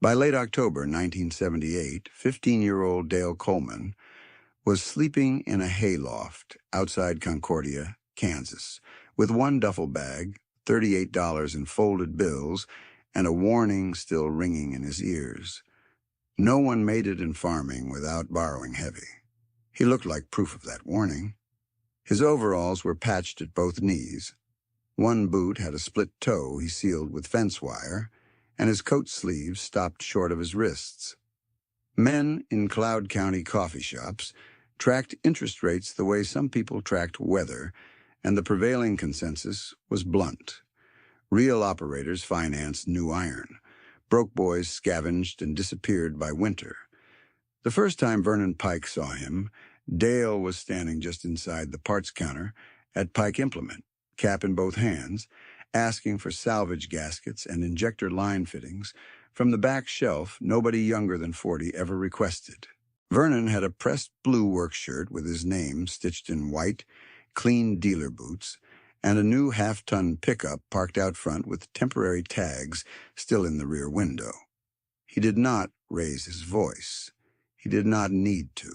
By late October 1978, 15-year-old Dale Coleman was sleeping in a hayloft outside Concordia, Kansas, with one duffel bag, $38 in folded bills, and a warning still ringing in his ears. No one made it in farming without borrowing heavy. He looked like proof of that warning. His overalls were patched at both knees. One boot had a split toe he sealed with fence wire, and his coat sleeves stopped short of his wrists. Men in Cloud County coffee shops tracked interest rates the way some people tracked weather, and the prevailing consensus was blunt. Real operators financed new iron. Broke boys scavenged and disappeared by winter. The first time Vernon Pike saw him, Dale was standing just inside the parts counter at Pike Implement, cap in both hands, asking for salvage gaskets and injector line fittings from the back shelf nobody younger than 40 ever requested. Vernon had a pressed blue work shirt with his name stitched in white, clean dealer boots, and a new half-ton pickup parked out front with temporary tags still in the rear window. He did not raise his voice. He did not need to.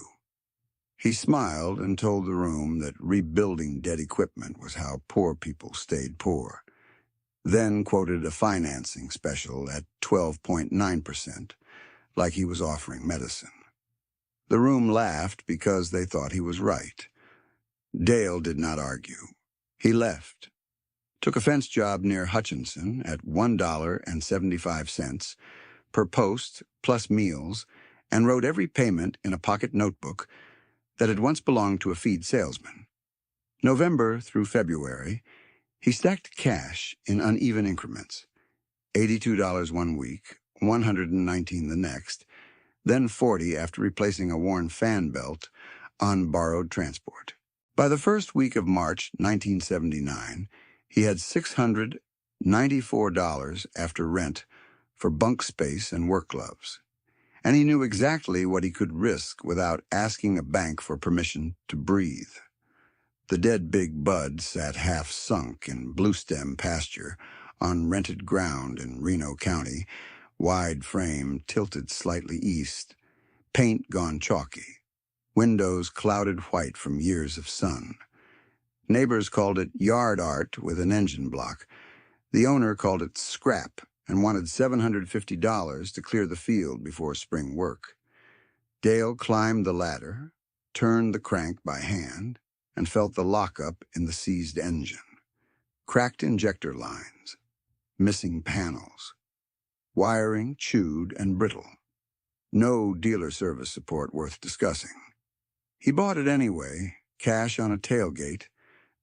He smiled and told the room that rebuilding dead equipment was how poor people stayed poor, then quoted a financing special at 12.9%, like he was offering medicine. The room laughed because they thought he was right. Dale did not argue. He left, took a fence job near Hutchinson at $1.75 per post plus meals, and wrote every payment in a pocket notebook that had once belonged to a feed salesman. November through February, he stacked cash in uneven increments, $82 one week, $119 the next, then $40 after replacing a worn fan belt on borrowed transport. By the first week of March 1979, he had $694 after rent for bunk space and work gloves, and he knew exactly what he could risk without asking a bank for permission to breathe. The dead Big Bud sat half-sunk in blue-stem pasture on rented ground in Reno County, wide frame tilted slightly east, paint gone chalky, windows clouded white from years of sun. Neighbors called it yard art with an engine block. The owner called it scrap and wanted $750 to clear the field before spring work. Dale climbed the ladder, turned the crank by hand, and felt the lockup in the seized engine. Cracked injector lines, missing panels, wiring chewed and brittle. No dealer service support worth discussing. He bought it anyway, cash on a tailgate,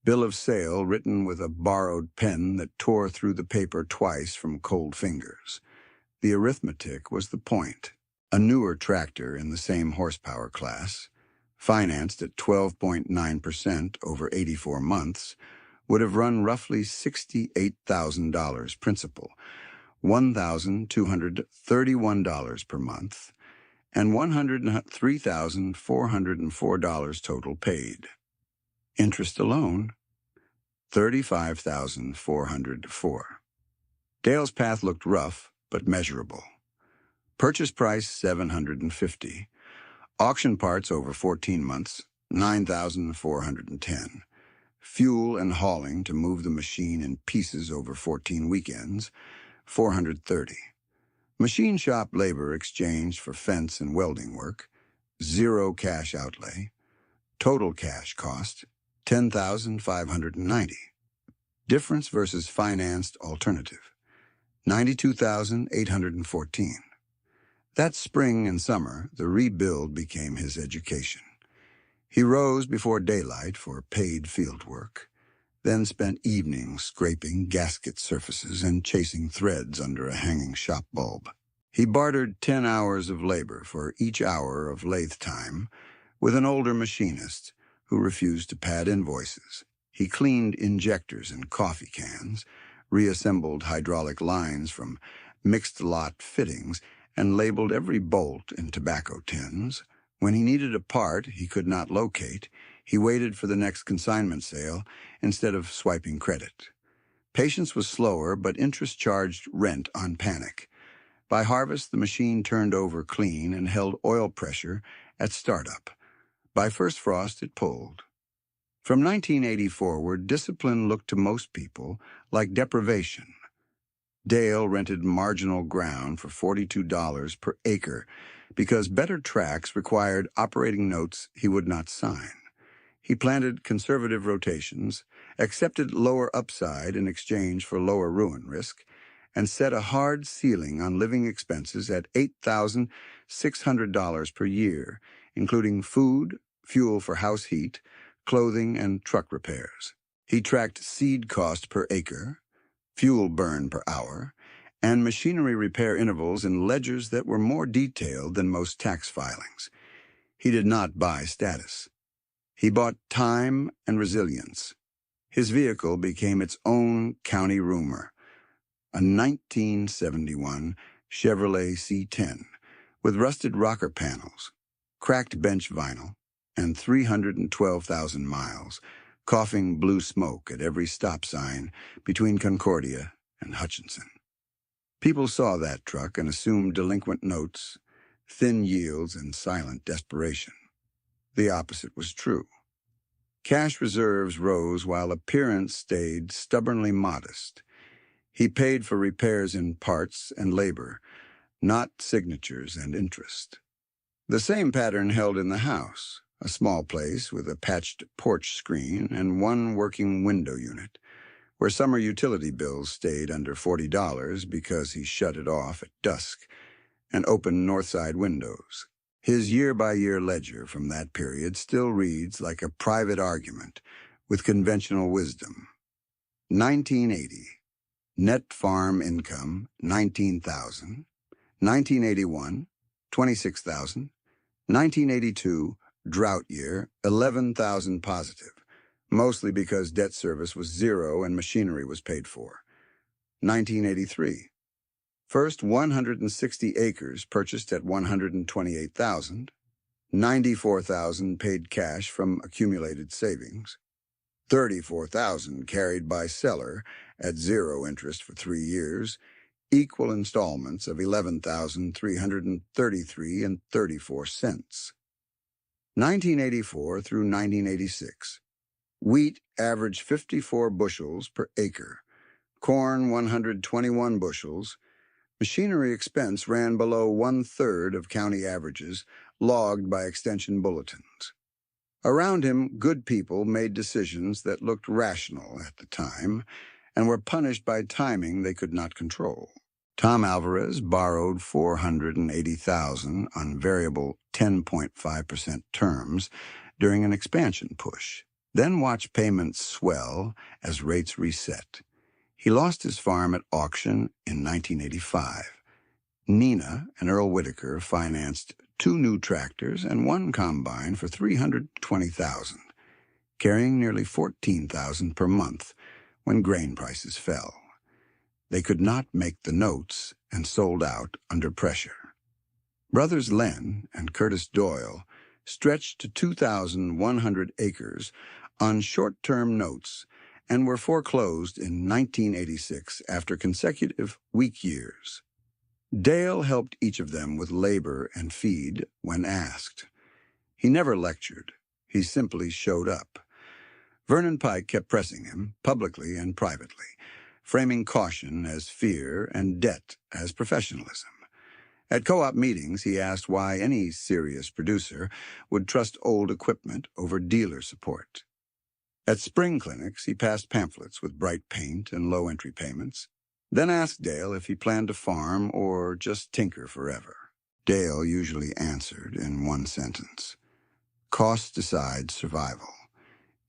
bill of sale written with a borrowed pen that tore through the paper twice from cold fingers. The arithmetic was the point. A newer tractor in the same horsepower class, financed at 12.9% over 84 months, would have run roughly $68,000 principal, $1,231 per month, and $103,404 total paid. Interest alone, $35,404. Dale's path looked rough but measurable. Purchase price $750. Auction parts over 14 months, $9,410. Fuel and hauling to move the machine in pieces over 14 weekends, $430. Machine shop labor exchanged for fence and welding work, zero cash outlay. Total cash cost, $10,590. Difference versus financed alternative, $92,814. That spring and summer, the rebuild became his education. He rose before daylight for paid field work, then spent evenings scraping gasket surfaces and chasing threads under a hanging shop bulb. He bartered 10 hours of labor for each hour of lathe time with an older machinist who refused to pad invoices. He cleaned injectors and coffee cans, reassembled hydraulic lines from mixed lot fittings, and labeled every bolt in tobacco tins. When he needed a part he could not locate, he waited for the next consignment sale instead of swiping credit. Patience was slower, but interest charged rent on panic. By harvest, the machine turned over clean and held oil pressure at startup. By first frost, it pulled. From 1980 forward, discipline looked to most people like deprivation. Dale rented marginal ground for $42 per acre because better tracks required operating notes he would not sign. He planted conservative rotations, accepted lower upside in exchange for lower ruin risk, and set a hard ceiling on living expenses at $8,600 per year, including food, fuel for house heat, clothing, and truck repairs. He tracked seed cost per acre, fuel burn per hour, and machinery repair intervals in ledgers that were more detailed than most tax filings. He did not buy status. He bought time and resilience. His vehicle became its own county rumor, a 1971 Chevrolet C10 with rusted rocker panels, cracked bench vinyl, and 312,000 miles, coughing blue smoke at every stop sign between Concordia and Hutchinson. People saw that truck and assumed delinquent notes, thin yields, and silent desperation. The opposite was true. Cash reserves rose while appearance stayed stubbornly modest. He paid for repairs in parts and labor, not signatures and interest. The same pattern held in the house, a small place with a patched porch screen and one working window unit, where summer utility bills stayed under $40 because he shut it off at dusk and opened north side windows. His year-by-year ledger from that period still reads like a private argument with conventional wisdom. 1980, net farm income, $19,000. 1981, $26,000. 1982, drought year, $11,000 positive, mostly because debt service was zero and machinery was paid for. 1983, first 160 acres purchased at $128,000, $94,000 paid cash from accumulated savings, $34,000 carried by seller at zero interest for 3 years, equal installments of $11,333.34. 1984 through 1986, wheat averaged 54 bushels per acre, corn 121 bushels. Machinery expense ran below 1/3 of county averages, logged by extension bulletins. Around him, good people made decisions that looked rational at the time and were punished by timing they could not control. Tom Alvarez borrowed $480,000 on variable 10.5% terms during an expansion push, then watched payments swell as rates reset. He lost his farm at auction in 1985. Nina and Earl Whitaker financed 2 new tractors and 1 combine for $320,000, carrying nearly $14,000 per month when grain prices fell. They could not make the notes and sold out under pressure. Brothers Len and Curtis Doyle stretched to 2,100 acres on short-term notes and were foreclosed in 1986 after consecutive weak years. Dale helped each of them with labor and feed when asked. He never lectured. He simply showed up. Vernon Pike kept pressing him, publicly and privately, framing caution as fear and debt as professionalism. At co-op meetings, he asked why any serious producer would trust old equipment over dealer support. At spring clinics, he passed pamphlets with bright paint and low entry payments, then asked Dale if he planned to farm or just tinker forever. Dale usually answered in one sentence: cost decides survival.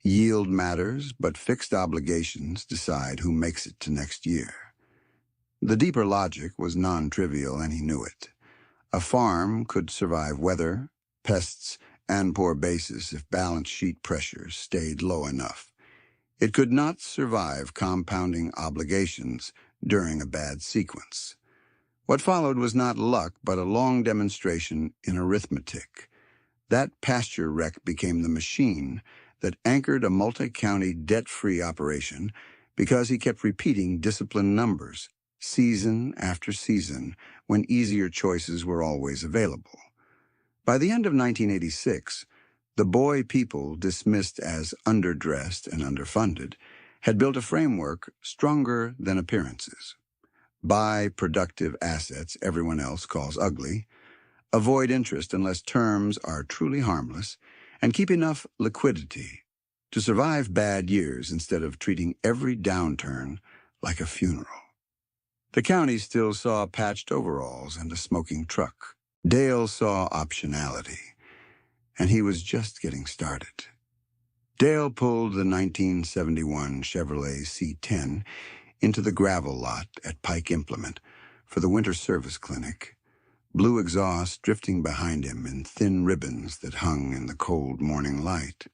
Yield matters, but fixed obligations decide who makes it to next year. The deeper logic was non-trivial, and he knew it. A farm could survive weather, pests, and poor basis if balance sheet pressures stayed low enough. It could not survive compounding obligations during a bad sequence. What followed was not luck, but a long demonstration in arithmetic. That pasture wreck became the machine that anchored a multi-county debt-free operation because he kept repeating disciplined numbers. season after season, when easier choices were always available. By the end of 1986, the boy people, dismissed as underdressed and underfunded, had built a framework stronger than appearances. Buy productive assets everyone else calls ugly, avoid interest unless terms are truly harmless, and keep enough liquidity to survive bad years instead of treating every downturn like a funeral. The county still saw patched overalls and a smoking truck. Dale saw optionality, and he was just getting started. Dale pulled the 1971 Chevrolet C10 into the gravel lot at Pike Implement for the winter service clinic, blue exhaust drifting behind him in thin ribbons that hung in the cold morning light.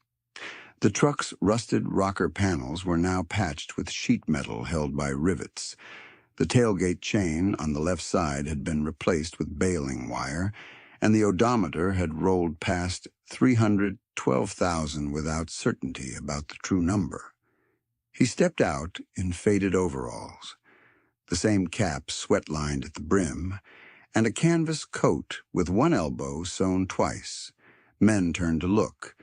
The truck's rusted rocker panels were now patched with sheet metal held by rivets. The tailgate chain on the left side had been replaced with baling wire, and the odometer had rolled past 312,000 without certainty about the true number. He stepped out in faded overalls, the same cap sweat-lined at the brim, and a canvas coat with one elbow sewn twice. Men turned to look,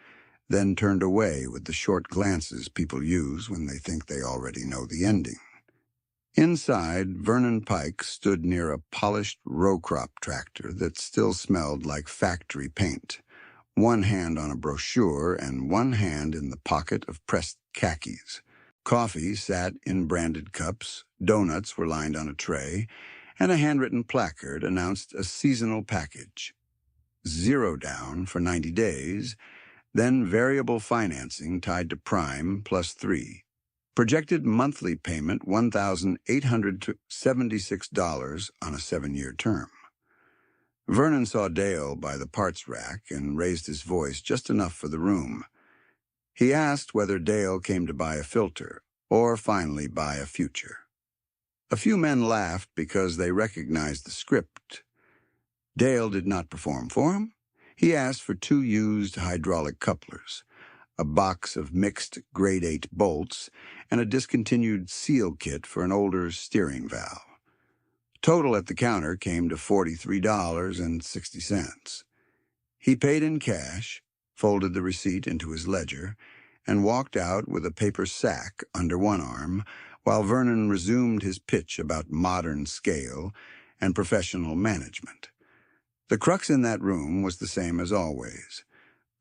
then turned away with the short glances people use when they think they already know the ending. Inside, Vernon Pike stood near a polished row crop tractor that still smelled like factory paint, one hand on a brochure and one hand in the pocket of pressed khakis. Coffee sat in branded cups, donuts were lined on a tray, and a handwritten placard announced a seasonal package. 0 down for 90 days, then variable financing tied to prime +3. Projected monthly payment $1,876 on a 7-year term. Vernon saw Dale by the parts rack and raised his voice just enough for the room. He asked whether Dale came to buy a filter or finally buy a future. A few men laughed because they recognized the script. Dale did not perform for him. He asked for 2 used hydraulic couplers, a box of mixed grade 8 bolts, and a discontinued seal kit for an older steering valve. Total at the counter came to $43.60. He paid in cash, folded the receipt into his ledger, and walked out with a paper sack under one arm while Vernon resumed his pitch about modern scale and professional management. The crux in that room was the same as always.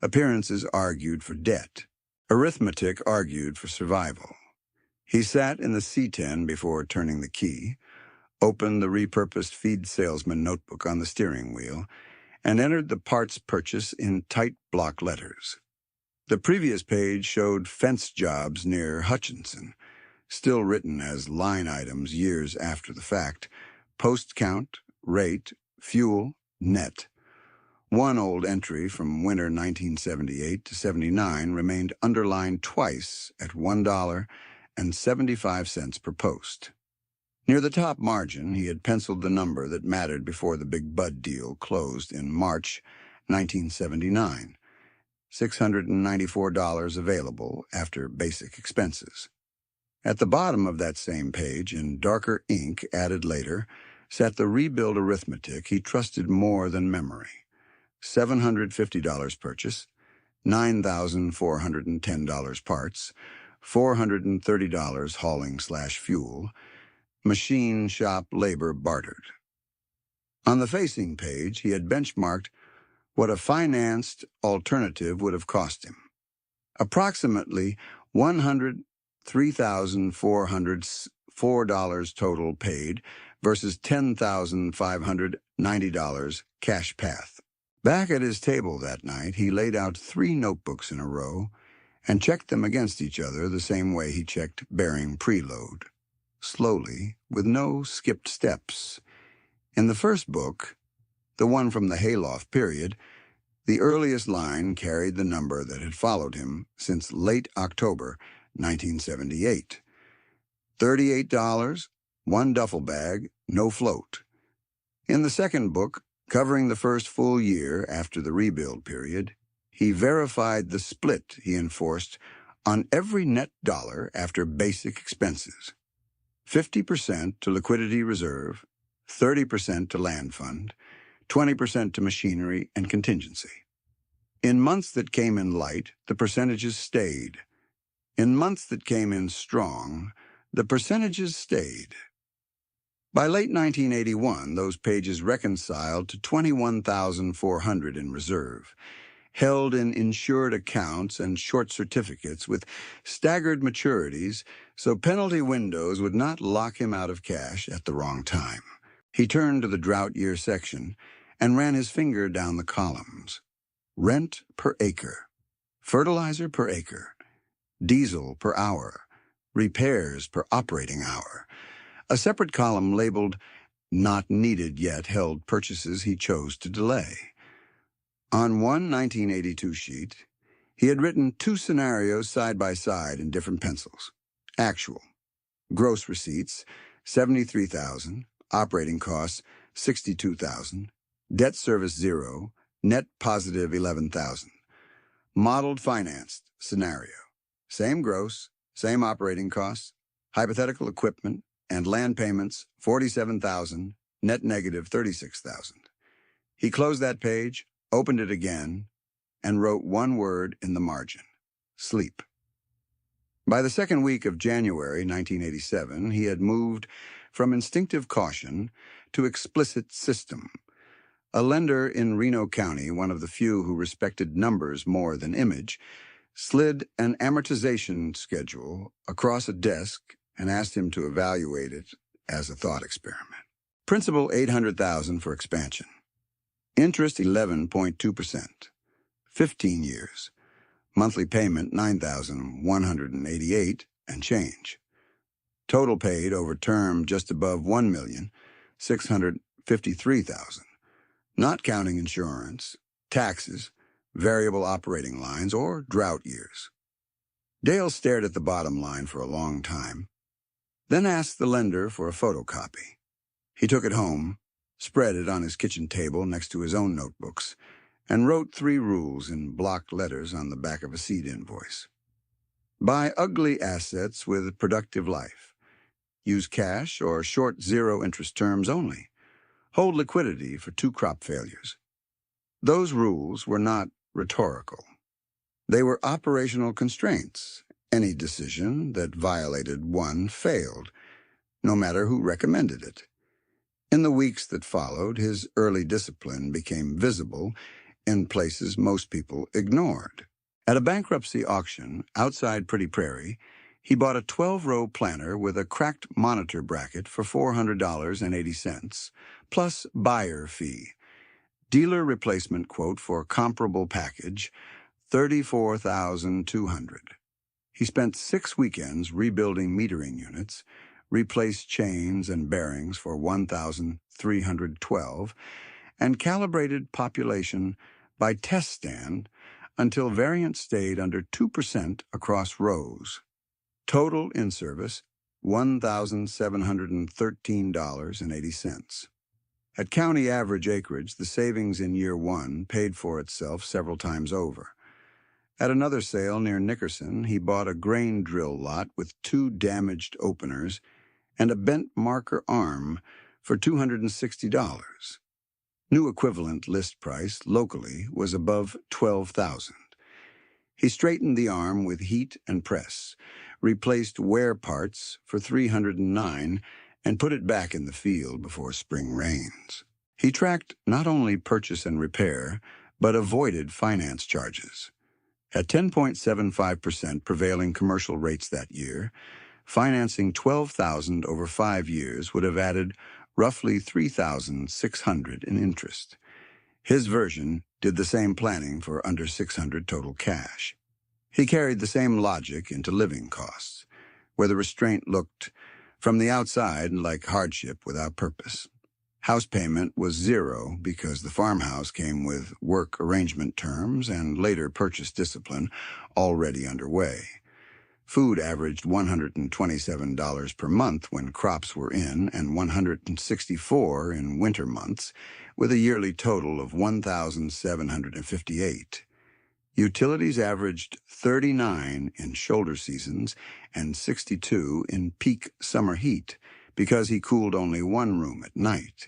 Appearances argued for debt. Arithmetic argued for survival. He sat in the C10 before turning the key, opened the repurposed feed salesman notebook on the steering wheel, and entered the parts purchase in tight block letters. The previous page showed fence jobs near Hutchinson, still written as line items years after the fact: post count, rate, fuel, net. One old entry from winter 1978 to 79 remained underlined twice at $1.75 per post. Near the top margin, he had penciled the number that mattered before the Big Bud deal closed in March 1979. $694 available after basic expenses. At the bottom of that same page, in darker ink added later, sat the rebuild arithmetic he trusted more than memory. $750 purchase, $9,410 parts, $430 hauling/fuel, machine shop labor bartered. On the facing page, he had benchmarked what a financed alternative would have cost him. Approximately $103,404 total paid versus $10,590 cash path. Back at his table that night, he laid out 3 notebooks in a row and checked them against each other the same way he checked bearing preload, slowly, with no skipped steps. In the first book, the one from the hayloft period, the earliest line carried the number that had followed him since late October 1978. $38, 1 duffel bag, no float. In the second book, covering the first full year after the rebuild period, he verified the split he enforced on every net dollar after basic expenses. 50% to liquidity reserve, 30% to land fund, 20% to machinery and contingency. In months that came in light, the percentages stayed. In months that came in strong, the percentages stayed. By late 1981, those pages reconciled to $21,400 in reserve, held in insured accounts and short certificates with staggered maturities so penalty windows would not lock him out of cash at the wrong time. He turned to the drought year section and ran his finger down the columns. Rent per acre, fertilizer per acre, diesel per hour, repairs per operating hour. A separate column labeled "Not Needed Yet" held purchases he chose to delay. On one 1982 sheet, he had written two scenarios side by side in different pencils. Actual. Gross receipts, $73,000. Operating costs, $62,000. Debt service 0. Net positive $11,000. Modeled financed scenario. Same gross, same operating costs, hypothetical equipment, and land payments, $47,000. Net negative $36,000. He closed that page, opened it again, and wrote one word in the margin: sleep. By the second week of January 1987, he had moved from instinctive caution to explicit system. A lender in Reno County, one of the few who respected numbers more than image, slid an amortization schedule across a desk and asked him to evaluate it as a thought experiment. Principal $800,000 for expansion. Interest 11.2%. 15 years. Monthly payment $9,188 and change. Total paid over term just above $1,653,000. Not counting insurance, taxes, variable operating lines, or drought years. Dale stared at the bottom line for a long time, then asked the lender for a photocopy. He took it home, spread it on his kitchen table next to his own notebooks, and wrote 3 rules in blocked letters on the back of a seed invoice. Buy ugly assets with productive life. Use cash or short zero-interest terms only. Hold liquidity for 2 crop failures. Those rules were not rhetorical. They were operational constraints. Any decision that violated one failed, no matter who recommended it. In the weeks that followed, his early discipline became visible in places most people ignored. At a bankruptcy auction outside Pretty Prairie, he bought a 12-row planter with a cracked monitor bracket for $400.80, plus buyer fee. Dealer replacement quote for comparable package, $34,200. He spent 6 weekends rebuilding metering units, replaced chains and bearings for $1,312, and calibrated population by test stand until variance stayed under 2% across rows. Total in service, $1,713.80. At county average acreage, the savings in year 1 paid for itself several times over. At another sale near Nickerson, he bought a grain drill lot with 2 damaged openers and a bent marker arm for $260. New equivalent list price locally was above $12,000. He straightened the arm with heat and press, replaced wear parts for $309, and put it back in the field before spring rains. He tracked not only purchase and repair, but avoided finance charges. At 10.75% prevailing commercial rates that year, financing $12,000 over 5 years would have added roughly $3,600 in interest. His version did the same planning for under $600 total cash. He carried the same logic into living costs, where the restraint looked, from the outside, like hardship without purpose. House payment was 0 because the farmhouse came with work arrangement terms and later purchase discipline already underway. Food averaged $127 per month when crops were in and $164 in winter months, with a yearly total of $1,758. Utilities averaged 39 in shoulder seasons and 62 in peak summer heat because he cooled only one room at night.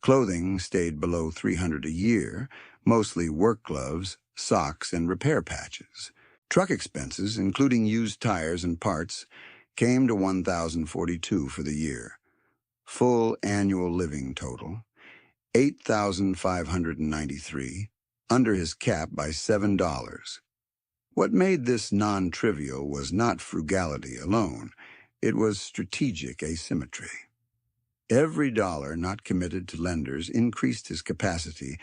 Clothing stayed below $300 a year, mostly work gloves, socks, and repair patches. Truck expenses, including used tires and parts, came to $1,042 for the year. Full annual living total, $8,593, under his cap by $7. What made this non-trivial was not frugality alone. It was strategic asymmetry. Every dollar not committed to lenders increased his capacity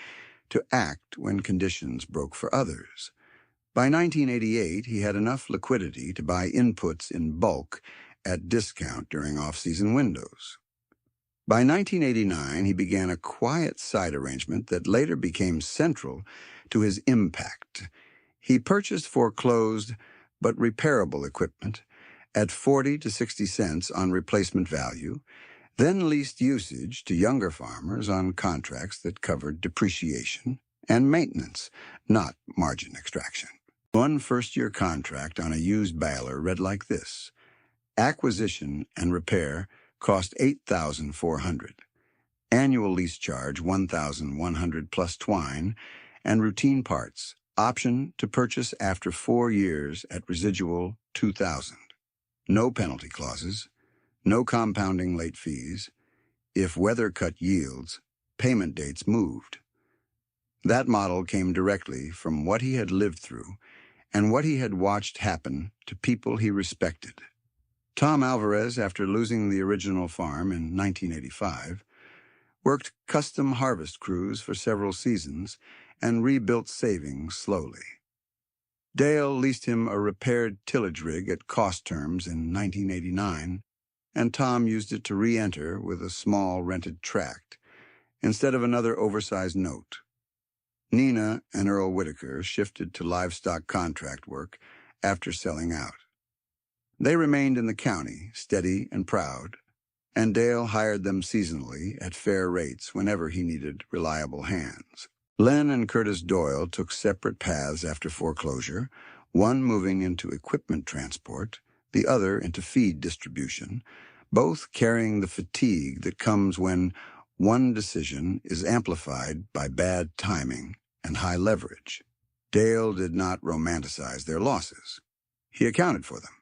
to act when conditions broke for others. By 1988, he had enough liquidity to buy inputs in bulk at discount during off-season windows. By 1989, he began a quiet side arrangement that later became central to his impact. He purchased foreclosed but repairable equipment at 40 to 60 cents on replacement value, then leased usage to younger farmers on contracts that covered depreciation and maintenance, not margin extraction. One first-year contract on a used baler read like this: acquisition and repair cost $8,400, annual lease charge $1,100 plus twine, and routine parts, option to purchase after 4 years at residual $2,000. No penalty clauses, no compounding late fees. If weather cut yields, payment dates moved. That model came directly from what he had lived through and what he had watched happen to people he respected. Tom Alvarez, after losing the original farm in 1985, worked custom harvest crews for several seasons and rebuilt savings slowly. Dale leased him a repaired tillage rig at cost terms in 1989, and Tom used it to re-enter with a small rented tract, instead of another oversized note. Nina and Earl Whitaker shifted to livestock contract work after selling out. They remained in the county, steady and proud, and Dale hired them seasonally at fair rates whenever he needed reliable hands. Len and Curtis Doyle took separate paths after foreclosure, one moving into equipment transport, the other into feed distribution, both carrying the fatigue that comes when one decision is amplified by bad timing and high leverage. Dale did not romanticize their losses. He accounted for them.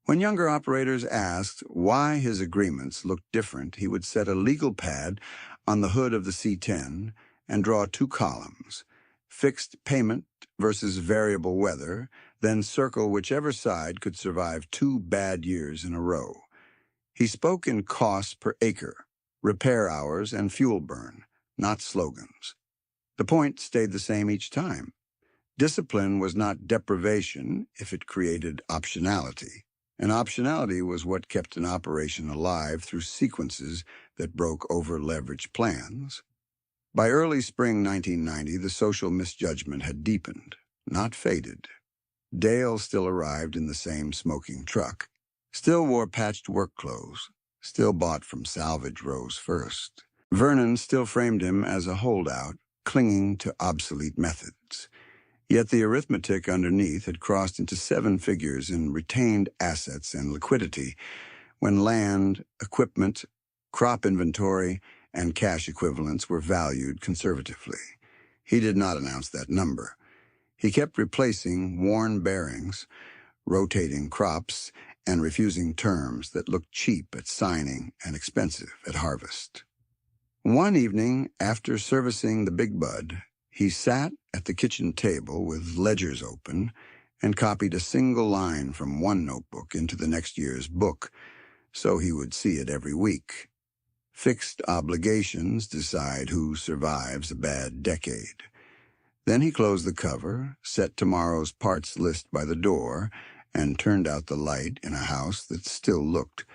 When younger operators asked why his agreements looked different, he would set a legal pad on the hood of the C-10 and draw 2 columns, fixed payment versus variable weather, then circle whichever side could survive 2 bad years in a row. He spoke in costs per acre, repair hours, and fuel burn, not slogans. The point stayed the same each time. Discipline was not deprivation if it created optionality, and optionality was what kept an operation alive through sequences that broke over-leveraged plans. By early spring 1990, the social misjudgment had deepened, not faded. Dale still arrived in the same smoking truck, still wore patched work clothes, still bought from salvage rows first. Vernon still framed him as a holdout, clinging to obsolete methods. Yet the arithmetic underneath had crossed into 7 figures in retained assets and liquidity when land, equipment, crop inventory, and cash equivalents were valued conservatively. He did not announce that number. He kept replacing worn bearings, rotating crops, and refusing terms that looked cheap at signing and expensive at harvest. One evening, after servicing the big bud, he sat at the kitchen table with ledgers open and copied a single line from one notebook into the next year's book, so he would see it every week. Fixed obligations decide who survives a bad decade. Then he closed the cover, set tomorrow's parts list by the door, and turned out the light in a house that still looked,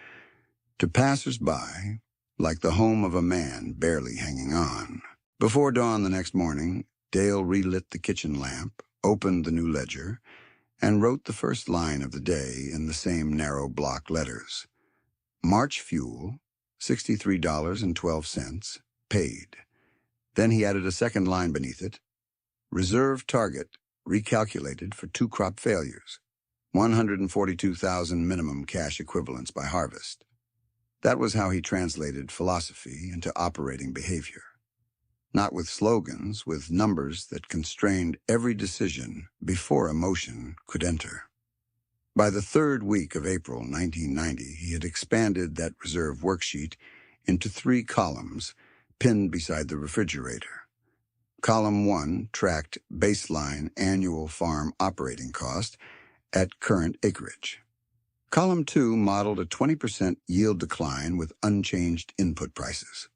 to passers-by, like the home of a man barely hanging on. Before dawn the next morning, Dale relit the kitchen lamp, opened the new ledger, and wrote the first line of the day in the same narrow block letters. March fuel, $63.12, paid. Then he added a second line beneath it. Reserve target, recalculated for 2 crop failures, 142,000 minimum cash equivalents by harvest. That was how he translated philosophy into operating behavior. Not with slogans, with numbers that constrained every decision before emotion could enter. By the 3rd week of April 1990, he had expanded that reserve worksheet into 3 columns pinned beside the refrigerator. Column 1 tracked baseline annual farm operating cost at current acreage. Column 2 modeled a 20% yield decline with unchanged input prices.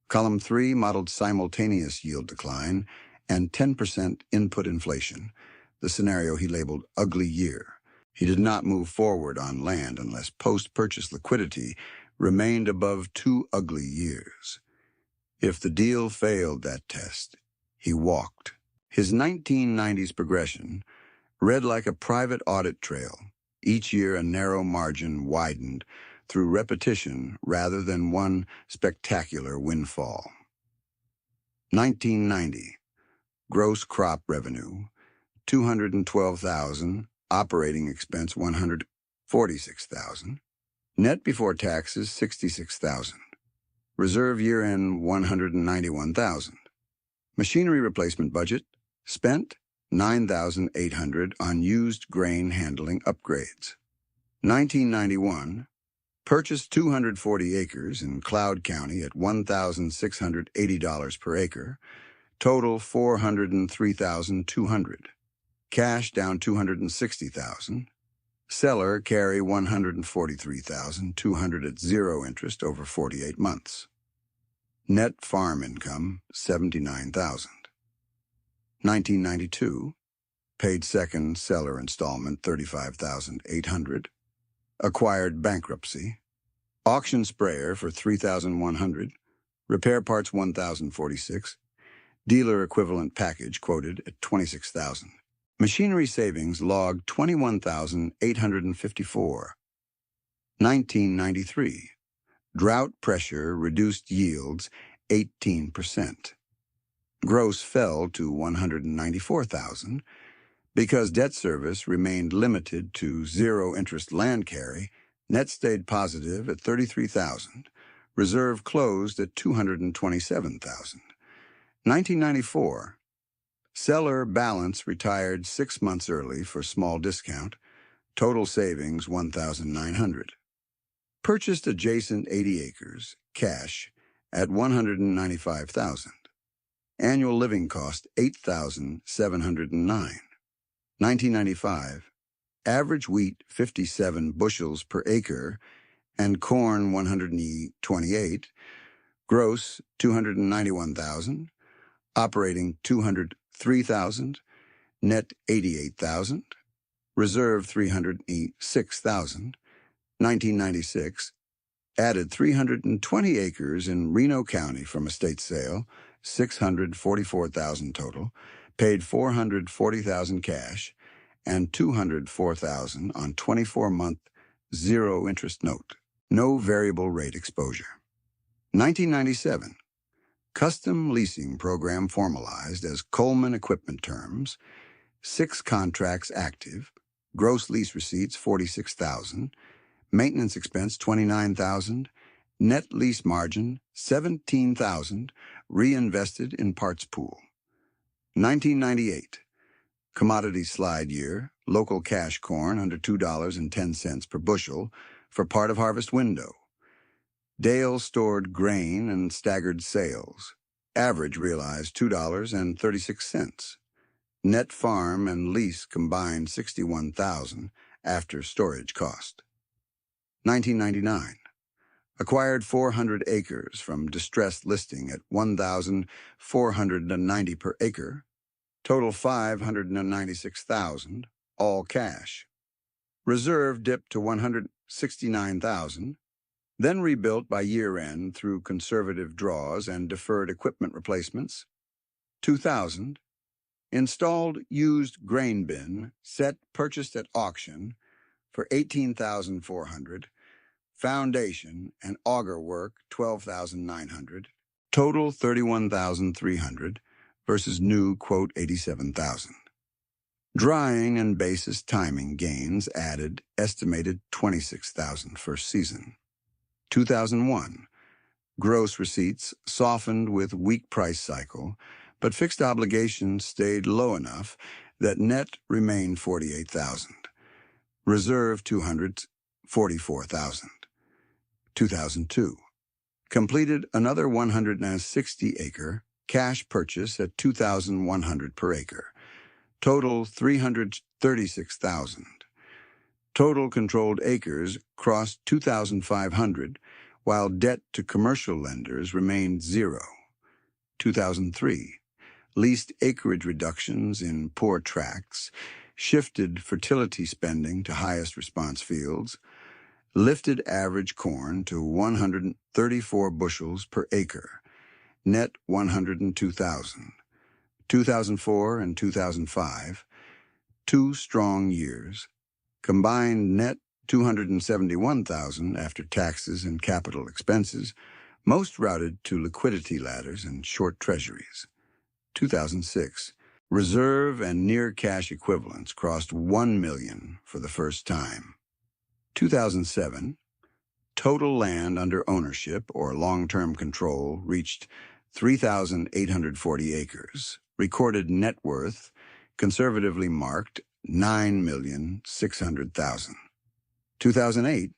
Column 3 modeled simultaneous yield decline and 10% input inflation, the scenario he labeled ugly year. He did not move forward on land unless post-purchase liquidity remained above 2 ugly years. If the deal failed that test, he walked. His 1990s progression read like a private audit trail. Each year a narrow margin widened through repetition rather than one spectacular windfall. 1990, gross crop revenue, $212,000, operating expense $146,000, net before taxes $66,000, reserve year-end $191,000. Machinery replacement budget, spent $9,800 on used grain handling upgrades. 1991, purchased 240 acres in Cloud County at $1,680 per acre, total $403,200. Cash down $260,000. Seller carry $143,200 at 0 interest over 48 months. Net farm income $79,000. 1992, paid second seller installment $35,800. Acquired bankruptcy. Auction sprayer for $3,100. Repair parts $1,046. Dealer equivalent package quoted at $26,000. Machinery savings logged $21,854. 1993. Drought pressure reduced yields 18%. Gross fell to $194,000 because debt service remained limited to 0 interest land carry. Net stayed positive at $33,000. Reserve closed at $227,000. 1994. Seller balance retired 6 months early for small discount. Total savings $1,900. Purchased adjacent 80 acres, cash, at $195,000. Annual living cost $8,709. 1995. Average wheat 57 bushels per acre and corn 128. Gross $291,000. Operating $203,000. Net $88,000. Reserve $306,000. 1996, added 320 acres in Reno County from estate sale, $644,000 total, paid $440,000 cash, and $204,000 on 24-month 0 interest note. No variable rate exposure. 1997, custom leasing program formalized as Coleman equipment terms, 6 contracts active, gross lease receipts $46,000, maintenance expense $29,000, net lease margin $17,000, reinvested in parts pool. 1998, commodity slide year, local cash corn under $2.10 per bushel for part of harvest window. Dale stored grain and staggered sales. Average realized $2.36. Net farm and lease combined $61,000 after storage cost. 1999. Acquired 400 acres from distressed listing at $1,490 per acre. Total $596,000, all cash. Reserve dipped to $169,000, then rebuilt by year-end through conservative draws and deferred equipment replacements. 2000. Installed used grain bin, set purchased at auction for $18,400. Foundation and auger work $12,900. Total $31,300 versus new quote $87,000. Drying and basis timing gains added estimated 26,000 first season. 2001, gross receipts softened with weak price cycle, but fixed obligations stayed low enough that net remained 48,000. Reserve 244,000. 2002, completed another 160-acre cash purchase at 2,100 per acre. Total 336,000. Total controlled acres crossed 2,500, while debt to commercial lenders remained zero. 2003, leased acreage reductions in poor tracts, shifted fertility spending to highest response fields, lifted average corn to 134 bushels per acre, net 102,000. 2004 and 2005, 2 strong years, combined net 271,000 after taxes and capital expenses, most routed to liquidity ladders and short treasuries. 2006, reserve and near cash equivalents crossed 1 million for the first time. 2007, total land under ownership or long-term control reached 3,840 acres, recorded net worth, conservatively marked 9,600,000. 2008,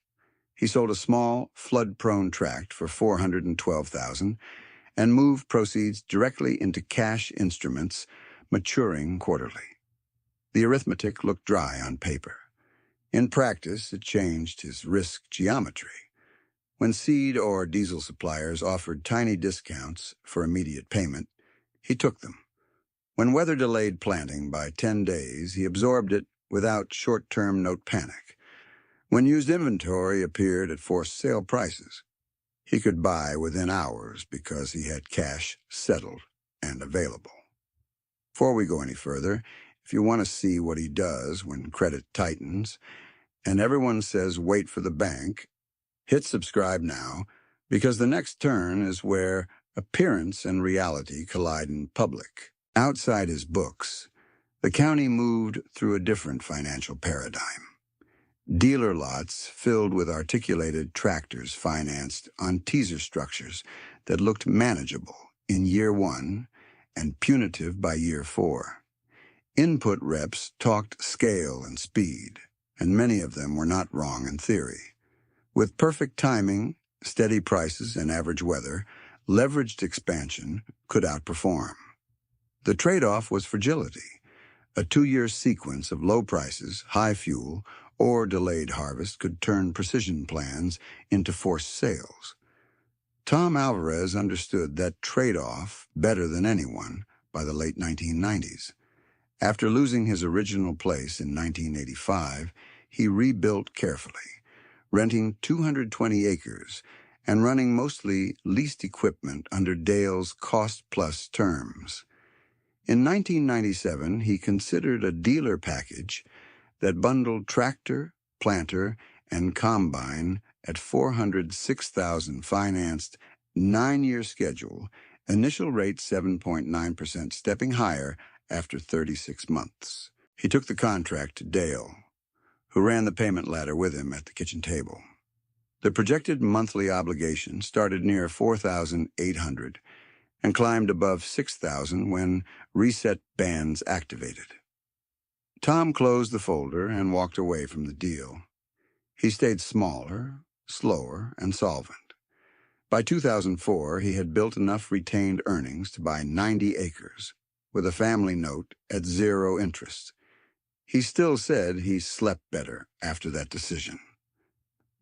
he sold a small, flood-prone tract for 412,000 and moved proceeds directly into cash instruments, maturing quarterly. The arithmetic looked dry on paper. In practice, it changed his risk geometry. When seed or diesel suppliers offered tiny discounts for immediate payment, he took them. When weather delayed planting by 10 days, he absorbed it without short-term note panic. When used inventory appeared at forced sale prices, he could buy within hours because he had cash settled and available. Before we go any further, if you want to see what he does when credit tightens, and everyone says wait for the bank, hit subscribe now, because the next turn is where appearance and reality collide in public. Outside his books, the county moved through a different financial paradigm. Dealer lots filled with articulated tractors financed on teaser structures that looked manageable in year 1 and punitive by year 4. Input reps talked scale and speed, and many of them were not wrong in theory. With perfect timing, steady prices, and average weather, leveraged expansion could outperform. The trade-off was fragility. A 2-year sequence of low prices, high fuel, or delayed harvest could turn precision plans into forced sales. Tom Alvarez understood that trade-off better than anyone by the late 1990s. After losing his original place in 1985, he rebuilt carefully, renting 220 acres and running mostly leased equipment under Dale's cost-plus terms. In 1997, he considered a dealer package that bundled tractor, planter, and combine at $406,000 financed, 9-year schedule, initial rate 7.9%, stepping higher after 36 months. He took the contract to Dale, who ran the payment ladder with him at the kitchen table. The projected monthly obligation started near $4,800 and climbed above $6,000 when reset bands activated. Tom closed the folder and walked away from the deal. He stayed smaller, slower, and solvent. By 2004, he had built enough retained earnings to buy 90 acres, with a family note at 0 interest. He still said he slept better after that decision.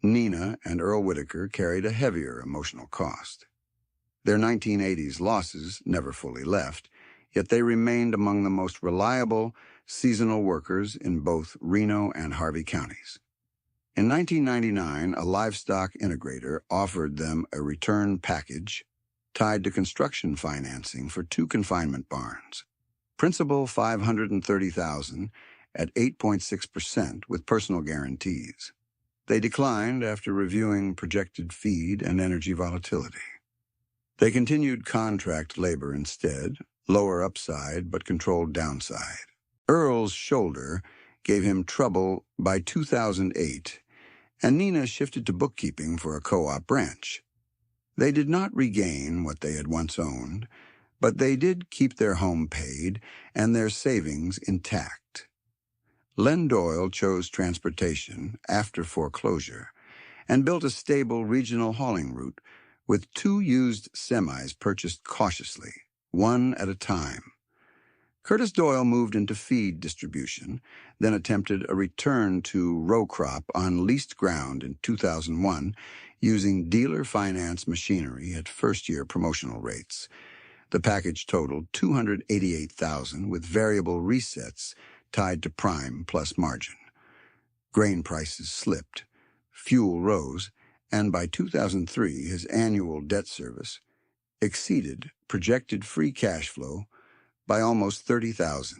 Nina and Earl Whitaker carried a heavier emotional cost. Their 1980s losses never fully left, yet they remained among the most reliable seasonal workers in both Reno and Harvey counties. In 1999, a livestock integrator offered them a return package tied to construction financing for 2 confinement barns. Principal $530,000 at 8.6% with personal guarantees. They declined after reviewing projected feed and energy volatility. They continued contract labor instead, lower upside but controlled downside. Earl's shoulder gave him trouble by 2008, and Nina shifted to bookkeeping for a co-op branch. They did not regain what they had once owned, but they did keep their home paid and their savings intact. Len Doyle chose transportation after foreclosure and built a stable regional hauling route with 2 used semis purchased cautiously, one at a time. Curtis Doyle moved into feed distribution, then attempted a return to row crop on leased ground in 2001 using dealer finance machinery at first-year promotional rates. The package totaled $288,000 with variable resets tied to prime plus margin. Grain prices slipped, fuel rose, and by 2003 his annual debt service exceeded projected free cash flow by almost $30,000.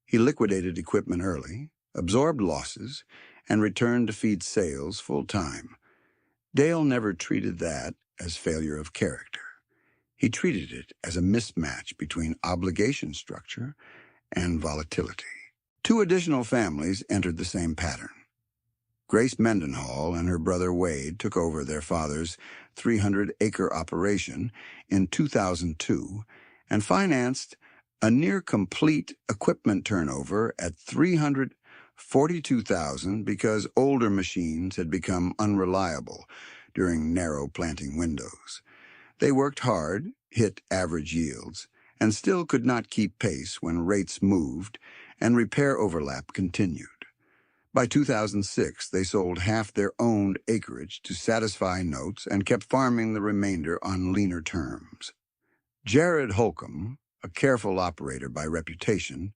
He liquidated equipment early, absorbed losses, and returned to feed sales full-time. Dale never treated that as failure of character. He treated it as a mismatch between obligation structure and volatility. 2 additional families entered the same pattern. Grace Mendenhall and her brother Wade took over their father's 300-acre operation in 2002 and financed a near-complete equipment turnover at $342,000 because older machines had become unreliable during narrow planting windows. They worked hard, hit average yields, and still could not keep pace when rates moved and repair overlap continued. By 2006, they sold half their owned acreage to satisfy notes and kept farming the remainder on leaner terms. Jared Holcomb, a careful operator by reputation,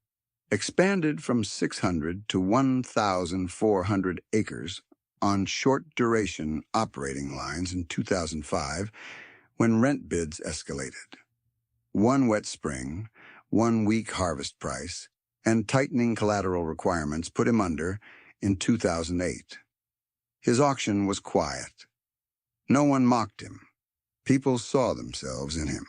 expanded from 600 to 1,400 acres on short-duration operating lines in 2005 when rent bids escalated. 1 wet spring, 1 weak harvest price, and tightening collateral requirements put him under in 2008. His auction was quiet. No one mocked him. People saw themselves in him.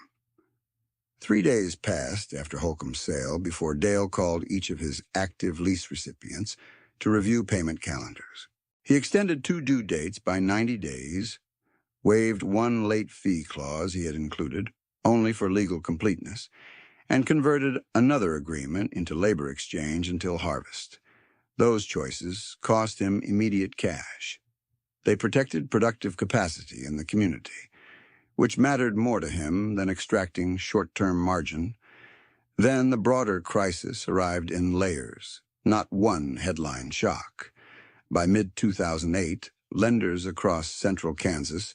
3 days passed after Holcomb's sale before Dale called each of his active lease recipients to review payment calendars. He extended 2 due dates by 90 days, waived 1 late fee clause he had included, only for legal completeness, and converted another agreement into labor exchange until harvest. Those choices cost him immediate cash. They protected productive capacity in the community, which mattered more to him than extracting short-term margin. Then the broader crisis arrived in layers, not one headline shock. By mid-2008, lenders across central Kansas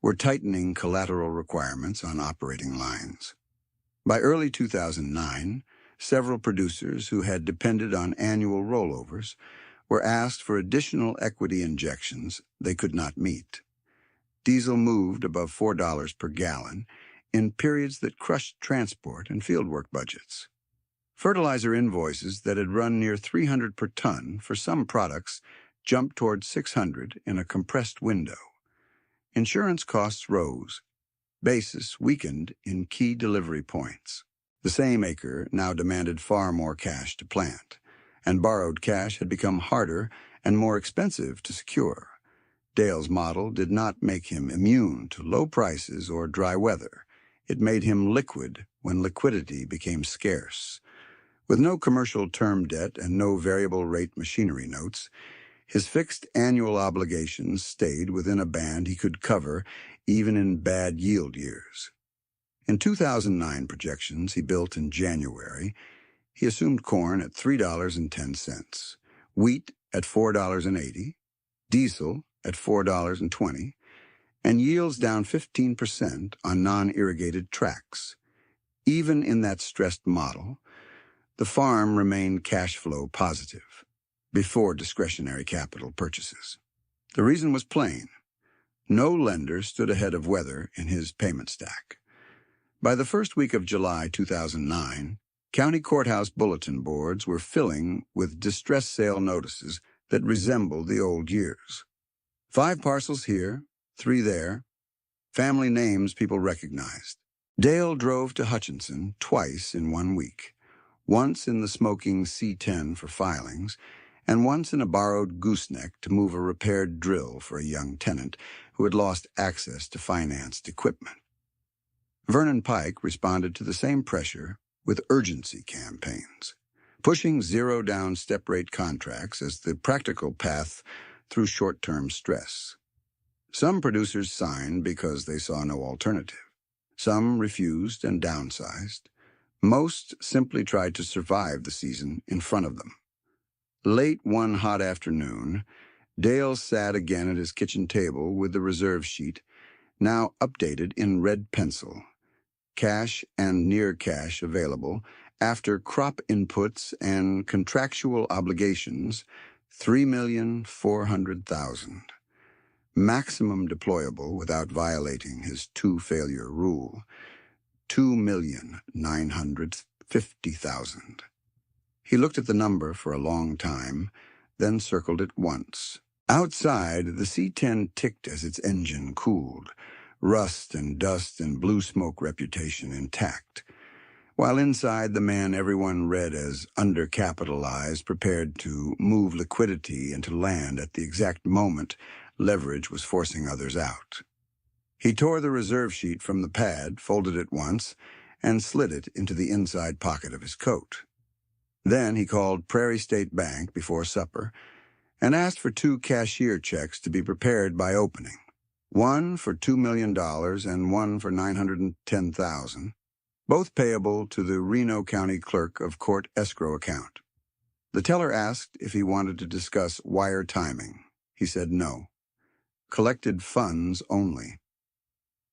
were tightening collateral requirements on operating lines. By early 2009, several producers who had depended on annual rollovers were asked for additional equity injections they could not meet. Diesel moved above $4 per gallon in periods that crushed transport and fieldwork budgets. Fertilizer invoices that had run near $300 per ton for some products jumped toward $600 in a compressed window. Insurance costs rose. Basis weakened in key delivery points. The same acre now demanded far more cash to plant, and borrowed cash had become harder and more expensive to secure. Dale's model did not make him immune to low prices or dry weather. It made him liquid when liquidity became scarce. With no commercial term debt and no variable rate machinery notes, his fixed annual obligations stayed within a band he could cover even in bad yield years. In 2009 projections he built in January, he assumed corn at $3.10, wheat at $4.80, diesel at $4.20, and yields down 15% on non-irrigated tracts. Even in that stressed model, the farm remained cash flow positive before discretionary capital purchases. The reason was plain. No lender stood ahead of weather in his payment stack. By the first week of July 2009, county courthouse bulletin boards were filling with distress sale notices that resembled the old years. 5 parcels here, 3 there, family names people recognized. Dale drove to Hutchinson twice in 1 week, once in the smoking C-10 for filings, and once in a borrowed gooseneck to move a repaired drill for a young tenant who had lost access to financed equipment. Vernon Pike responded to the same pressure with urgency campaigns, pushing zero-down step-rate contracts as the practical path through short-term stress. Some producers signed because they saw no alternative. Some refused and downsized. Most simply tried to survive the season in front of them. Late one hot afternoon, Dale sat again at his kitchen table with the reserve sheet, now updated in red pencil. Cash and near cash available after crop inputs and contractual obligations, $3,400,000. Maximum deployable without violating his two-failure rule, $2,950,000. He looked at the number for a long time, then circled it once. Outside, the C-10 ticked as its engine cooled, rust and dust and blue smoke reputation intact, while inside the man everyone read as undercapitalized prepared to move liquidity into land at the exact moment leverage was forcing others out. He tore the reserve sheet from the pad, folded it once, and slid it into the inside pocket of his coat. Then he called Prairie State Bank before supper and asked for 2 cashier checks to be prepared by opening, one for $2 million and one for $910,000, both payable to the Reno County Clerk of Court escrow account. The teller asked if he wanted to discuss wire timing. He said no. Collected funds only.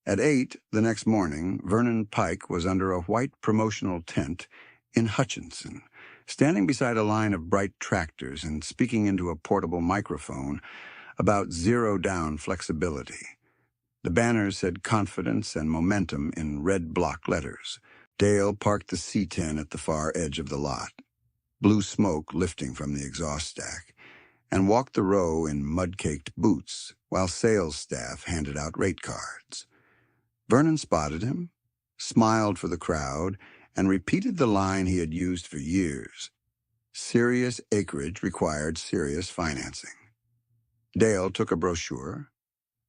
At 8 the next morning, Vernon Pike was under a white promotional tent in Hutchinson, standing beside a line of bright tractors and speaking into a portable microphone about zero-down flexibility. The banners said confidence and momentum in red block letters. Dale parked the C-10 at the far edge of the lot, blue smoke lifting from the exhaust stack, and walked the row in mud-caked boots while sales staff handed out rate cards. Vernon spotted him, smiled for the crowd, and repeated the line he had used for years. Serious acreage required serious financing. Dale took a brochure,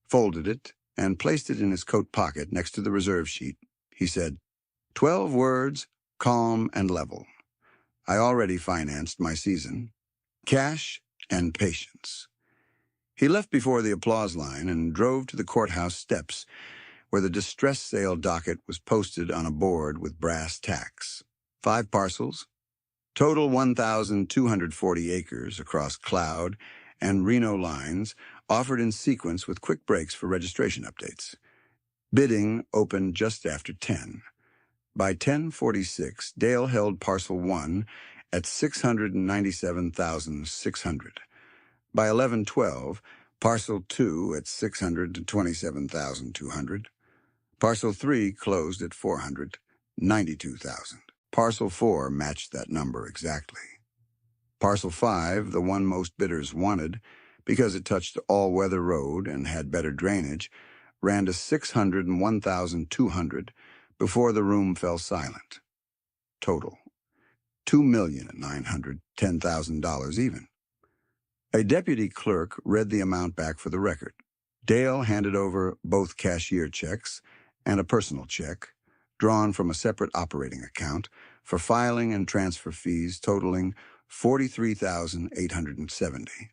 folded it, and placed it in his coat pocket next to the reserve sheet. He said, 12 words, calm and level. I already financed my season. Cash and patience. He left before the applause line and drove to the courthouse steps, where the distress sale docket was posted on a board with brass tacks. 5 parcels, total 1,240 acres across Cloud and Reno lines, offered in sequence with quick breaks for registration updates. Bidding opened just after 10. By 10:46, Dale held Parcel 1 at $697,600. By 11:12, Parcel 2 at $627,200. Parcel 3 closed at $492,000. Parcel 4 matched that number exactly. Parcel 5, the one most bidders wanted, because it touched all-weather road and had better drainage, ran to $601,200 before the room fell silent. Total, $2,910,000 even. A deputy clerk read the amount back for the record. Dale handed over both cashier checks and a personal check, drawn from a separate operating account, for filing and transfer fees totaling $43,870.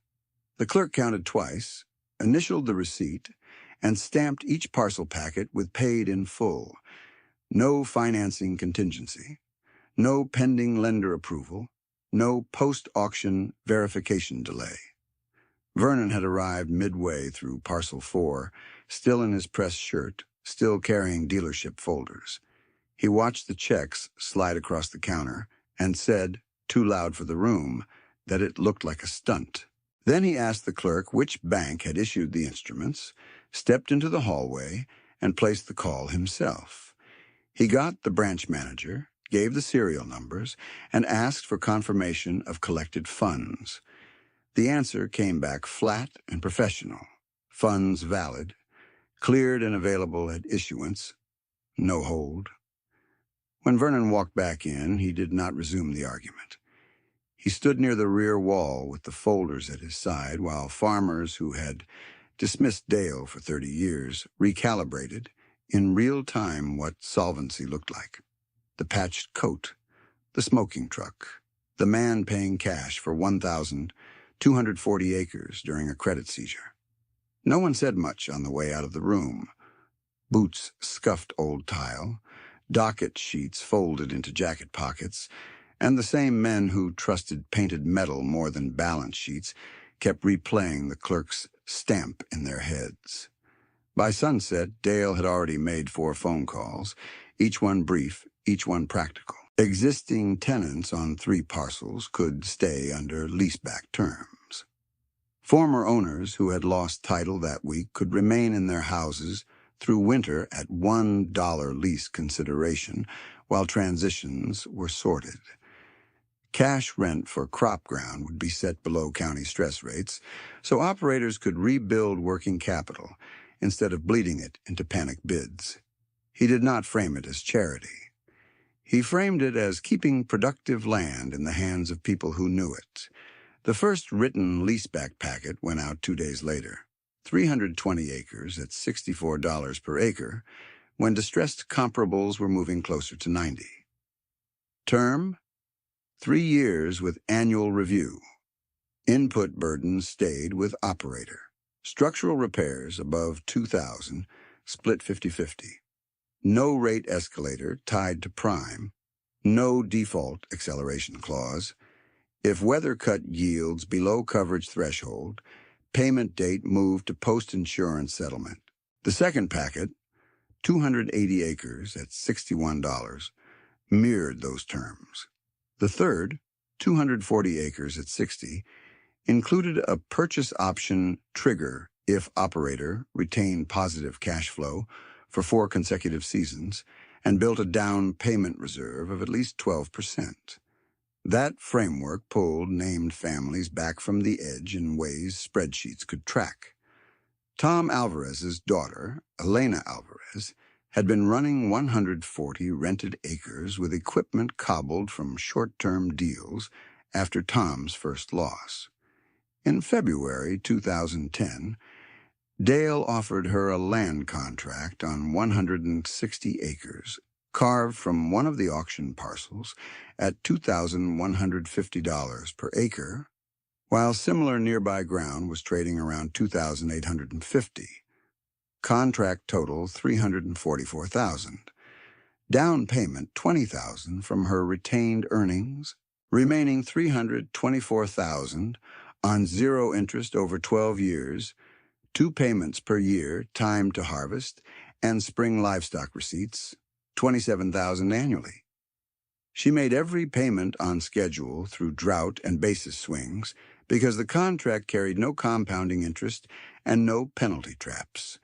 The clerk counted twice, initialed the receipt, and stamped each parcel packet with paid in full. No financing contingency, no pending lender approval, no post-auction verification delay. Vernon had arrived midway through Parcel 4, still in his press shirt, still carrying dealership folders. He watched the checks slide across the counter and said, too loud for the room, that it looked like a stunt. Then he asked the clerk which bank had issued the instruments, stepped into the hallway, and placed the call himself. He got the branch manager, gave the serial numbers, and asked for confirmation of collected funds. The answer came back flat and professional. Funds valid, cleared and available at issuance, no hold. When Vernon walked back in, he did not resume the argument. He stood near the rear wall with the folders at his side while farmers who had dismissed Dale for 30 years recalibrated in real time what solvency looked like. The patched coat, the smoking truck, the man paying cash for 1,240 acres during a credit seizure. No one said much on the way out of the room. Boots scuffed old tile, docket sheets folded into jacket pockets, and the same men who trusted painted metal more than balance sheets kept replaying the clerk's stamp in their heads. By sunset, Dale had already made 4 phone calls, each one brief, each one practical. Existing tenants on 3 parcels could stay under leaseback terms. Former owners who had lost title that week could remain in their houses through winter at $1 lease consideration while transitions were sorted. Cash rent for crop ground would be set below county stress rates, so operators could rebuild working capital instead of bleeding it into panic bids. He did not frame it as charity. He framed it as keeping productive land in the hands of people who knew it. The first written leaseback packet went out 2 days later, 320 acres at $64 per acre, when distressed comparables were moving closer to 90. Term: 3 years with annual review. Input burdens stayed with operator. Structural repairs above 2,000, split 50-50. No rate escalator tied to prime. No default acceleration clause. If weather cut yields below coverage threshold, payment date moved to post-insurance settlement. The second packet, 280 acres at $61, mirrored those terms. The third, 240 acres at $60, included a purchase option trigger if operator retained positive cash flow for 4 consecutive seasons and built a down payment reserve of at least 12%. That framework pulled named families back from the edge in ways spreadsheets could track. Tom Alvarez's daughter, Elena Alvarez, had been running 140 rented acres with equipment cobbled from short-term deals after Tom's first loss. In February 2010, Dale offered her a land contract on 160 acres, carved from one of the auction parcels at $2,150 per acre, while similar nearby ground was trading around $2,850. Contract total $344,000. Down payment $20,000 from her retained earnings, remaining $324,000 on 0 interest over 12 years, 2 payments per year timed to harvest, and spring livestock receipts, $27,000 annually. She made every payment on schedule through drought and basis swings because the contract carried no compounding interest and no penalty traps.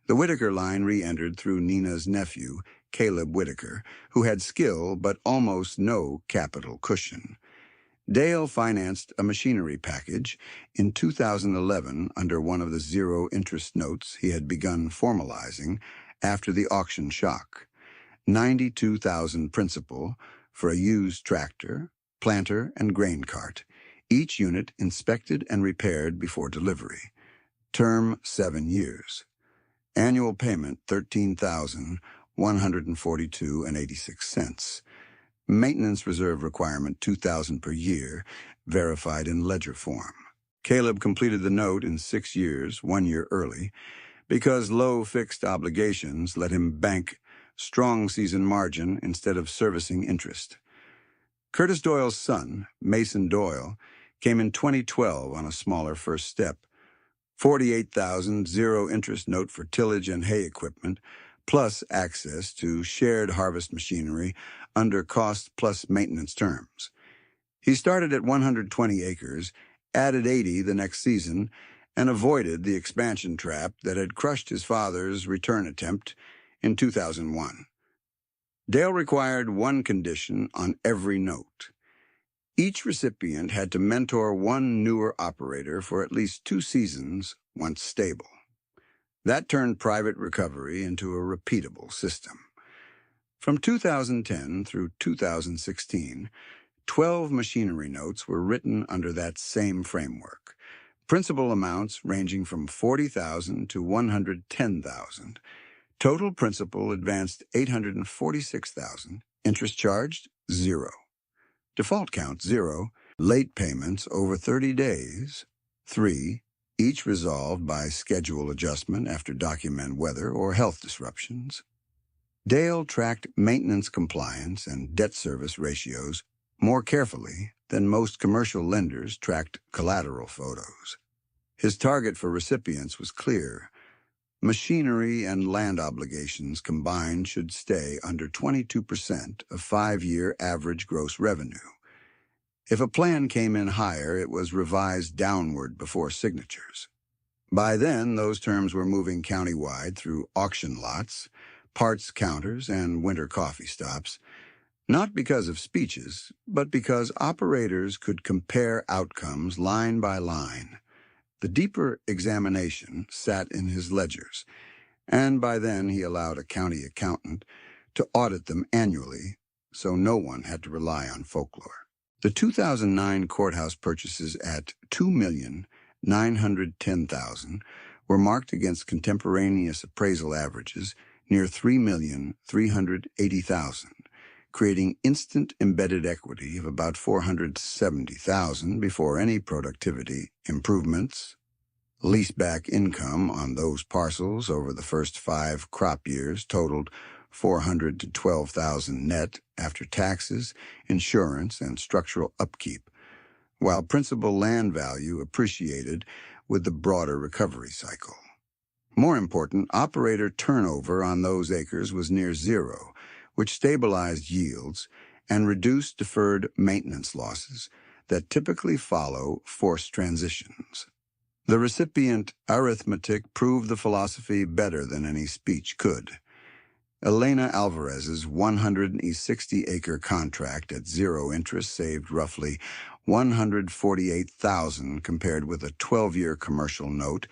The Whitaker line re-entered through Nina's nephew, Caleb Whitaker, who had skill but almost no capital cushion. Dale financed a machinery package in 2011 under one of the 0 interest notes he had begun formalizing after the auction shock. $92,000 principal for a used tractor, planter, and grain cart, each unit inspected and repaired before delivery. Term 7 years. Annual payment $13,142.86. Maintenance reserve requirement $2,000 per year, verified in ledger form. Caleb completed the note in 6 years, 1 year early, because low fixed obligations let him bank strong season margin instead of servicing interest. Curtis Doyle's son, Mason Doyle, came in 2012 on a smaller first step. $48,000 0 interest note for tillage and hay equipment, plus access to shared harvest machinery under cost plus maintenance terms. He started at 120 acres, added 80 the next season, and avoided the expansion trap that had crushed his father's return attempt in 2001. Dale required one condition on every note. Each recipient had to mentor one newer operator for at least 2 seasons once stable. That turned private recovery into a repeatable system. From 2010 through 2016, 12 machinery notes were written under that same framework. Principal amounts ranging from $40,000 to $110,000. Total principal advanced $846,000. Interest charged, 0. Default count, 0. Late payments over 30 days, 3. Each resolved by schedule adjustment after document weather or health disruptions. Dale tracked maintenance compliance and debt service ratios more carefully than most commercial lenders tracked collateral photos. His target for recipients was clear. Machinery and land obligations combined should stay under 22% of 5-year average gross revenue. If a plan came in higher, it was revised downward before signatures. By then, those terms were moving countywide through auction lots, parts counters, and winter coffee stops, not because of speeches, but because operators could compare outcomes line by line. The deeper examination sat in his ledgers, and by then he allowed a county accountant to audit them annually, so no one had to rely on folklore. The 2009 courthouse purchases at $2,910,000 were marked against contemporaneous appraisal averages near $3,380,000, creating instant embedded equity of about $470,000 before any productivity improvements. Leaseback income on those parcels over the first 5 crop years totaled $400,000 to $12,000 net after taxes, insurance, and structural upkeep, while principal land value appreciated with the broader recovery cycle. More important, operator turnover on those acres was near 0, which stabilized yields and reduced deferred maintenance losses that typically follow forced transitions. The recipient arithmetic proved the philosophy better than any speech could. Elena Alvarez's 160-acre contract at 0 interest saved roughly $148,000 compared with a 12-year commercial note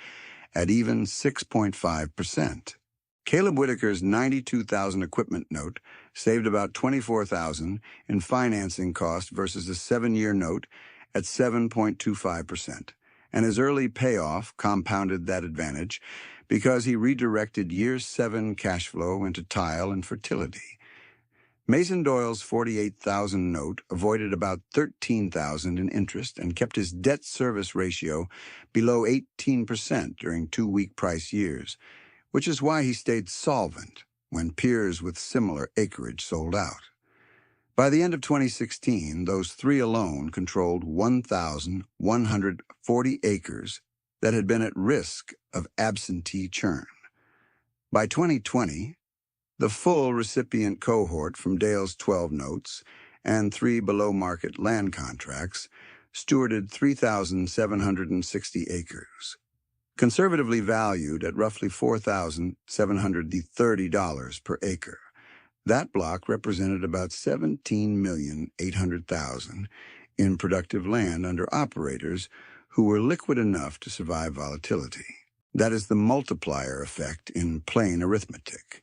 at even 6.5%. Caleb Whitaker's $92,000 equipment note saved about $24,000 in financing cost versus a 7-year note at 7.25%, and his early payoff compounded that advantage because he redirected year 7 cash flow into tile and fertility. Mason Doyle's $48,000 note avoided about $13,000 in interest and kept his debt service ratio below 18% during 2 weak price years, which is why he stayed solvent when peers with similar acreage sold out. By the end of 2016, those 3 alone controlled 1,140 acres that had been at risk of absentee churn. By 2020, the full recipient cohort from Dale's 12 notes and 3 below-market land contracts stewarded 3,760 acres, conservatively valued at roughly $4,730 per acre. That block represented about $17,800,000 in productive land under operators who were liquid enough to survive volatility. That is the multiplier effect in plain arithmetic.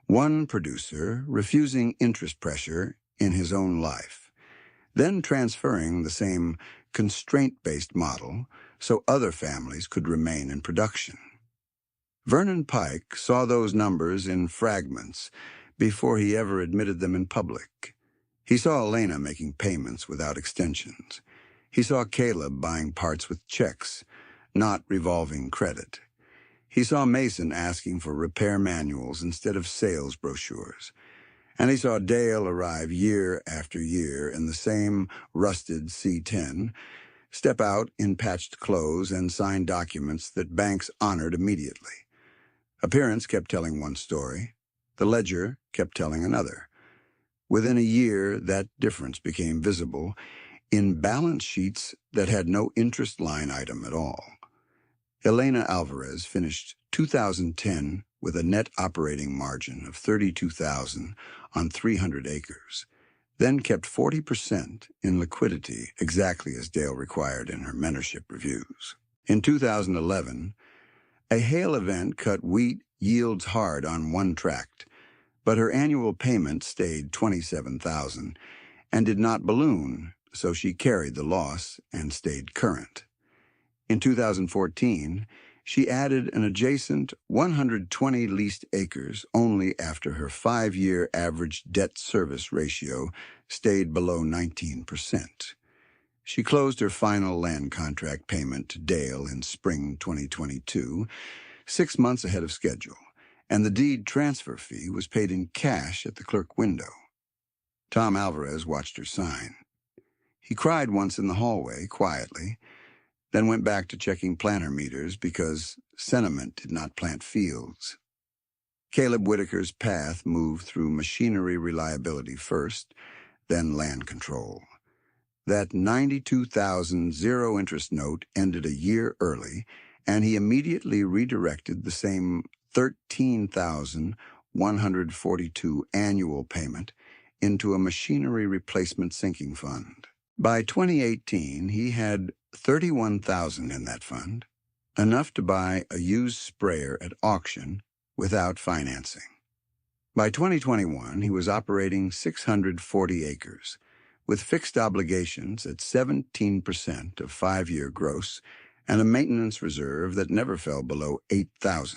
One producer refusing interest pressure in his own life, then transferring the same constraint-based model so other families could remain in production. Vernon Pike saw those numbers in fragments before he ever admitted them in public. He saw Elena making payments without extensions. He saw Caleb buying parts with checks, not revolving credit. He saw Mason asking for repair manuals instead of sales brochures. And he saw Dale arrive year after year in the same rusted C-10, step out in patched clothes and sign documents that banks honored immediately. Appearance kept telling one story. The ledger kept telling another. Within a year, that difference became visible in balance sheets that had no interest line item at all. Elena Alvarez finished 2010 with a net operating margin of $32,000 on 300 acres, then kept 40% in liquidity, exactly as Dale required in her mentorship reviews. In 2011, a hail event cut wheat yields hard on one tract, but her annual payment stayed $27,000 and did not balloon, so she carried the loss and stayed current. In 2014, she added an adjacent 120 leased acres only after her 5-year average debt service ratio stayed below 19%. She closed her final land contract payment to Dale in spring 2022, 6 months ahead of schedule, and the deed transfer fee was paid in cash at the clerk window. Tom Alvarez watched her sign. He cried once in the hallway, quietly, then went back to checking planter meters because sentiment did not plant fields. Caleb Whitaker's path moved through machinery reliability first, then land control. That $92,000 zero-interest note ended a year early, and he immediately redirected the same $13,142 annual payment into a machinery replacement sinking fund. By 2018, he had $31,000 in that fund, enough to buy a used sprayer at auction without financing. By 2021, he was operating 640 acres, with fixed obligations at 17% of 5-year gross and a maintenance reserve that never fell below $8,000.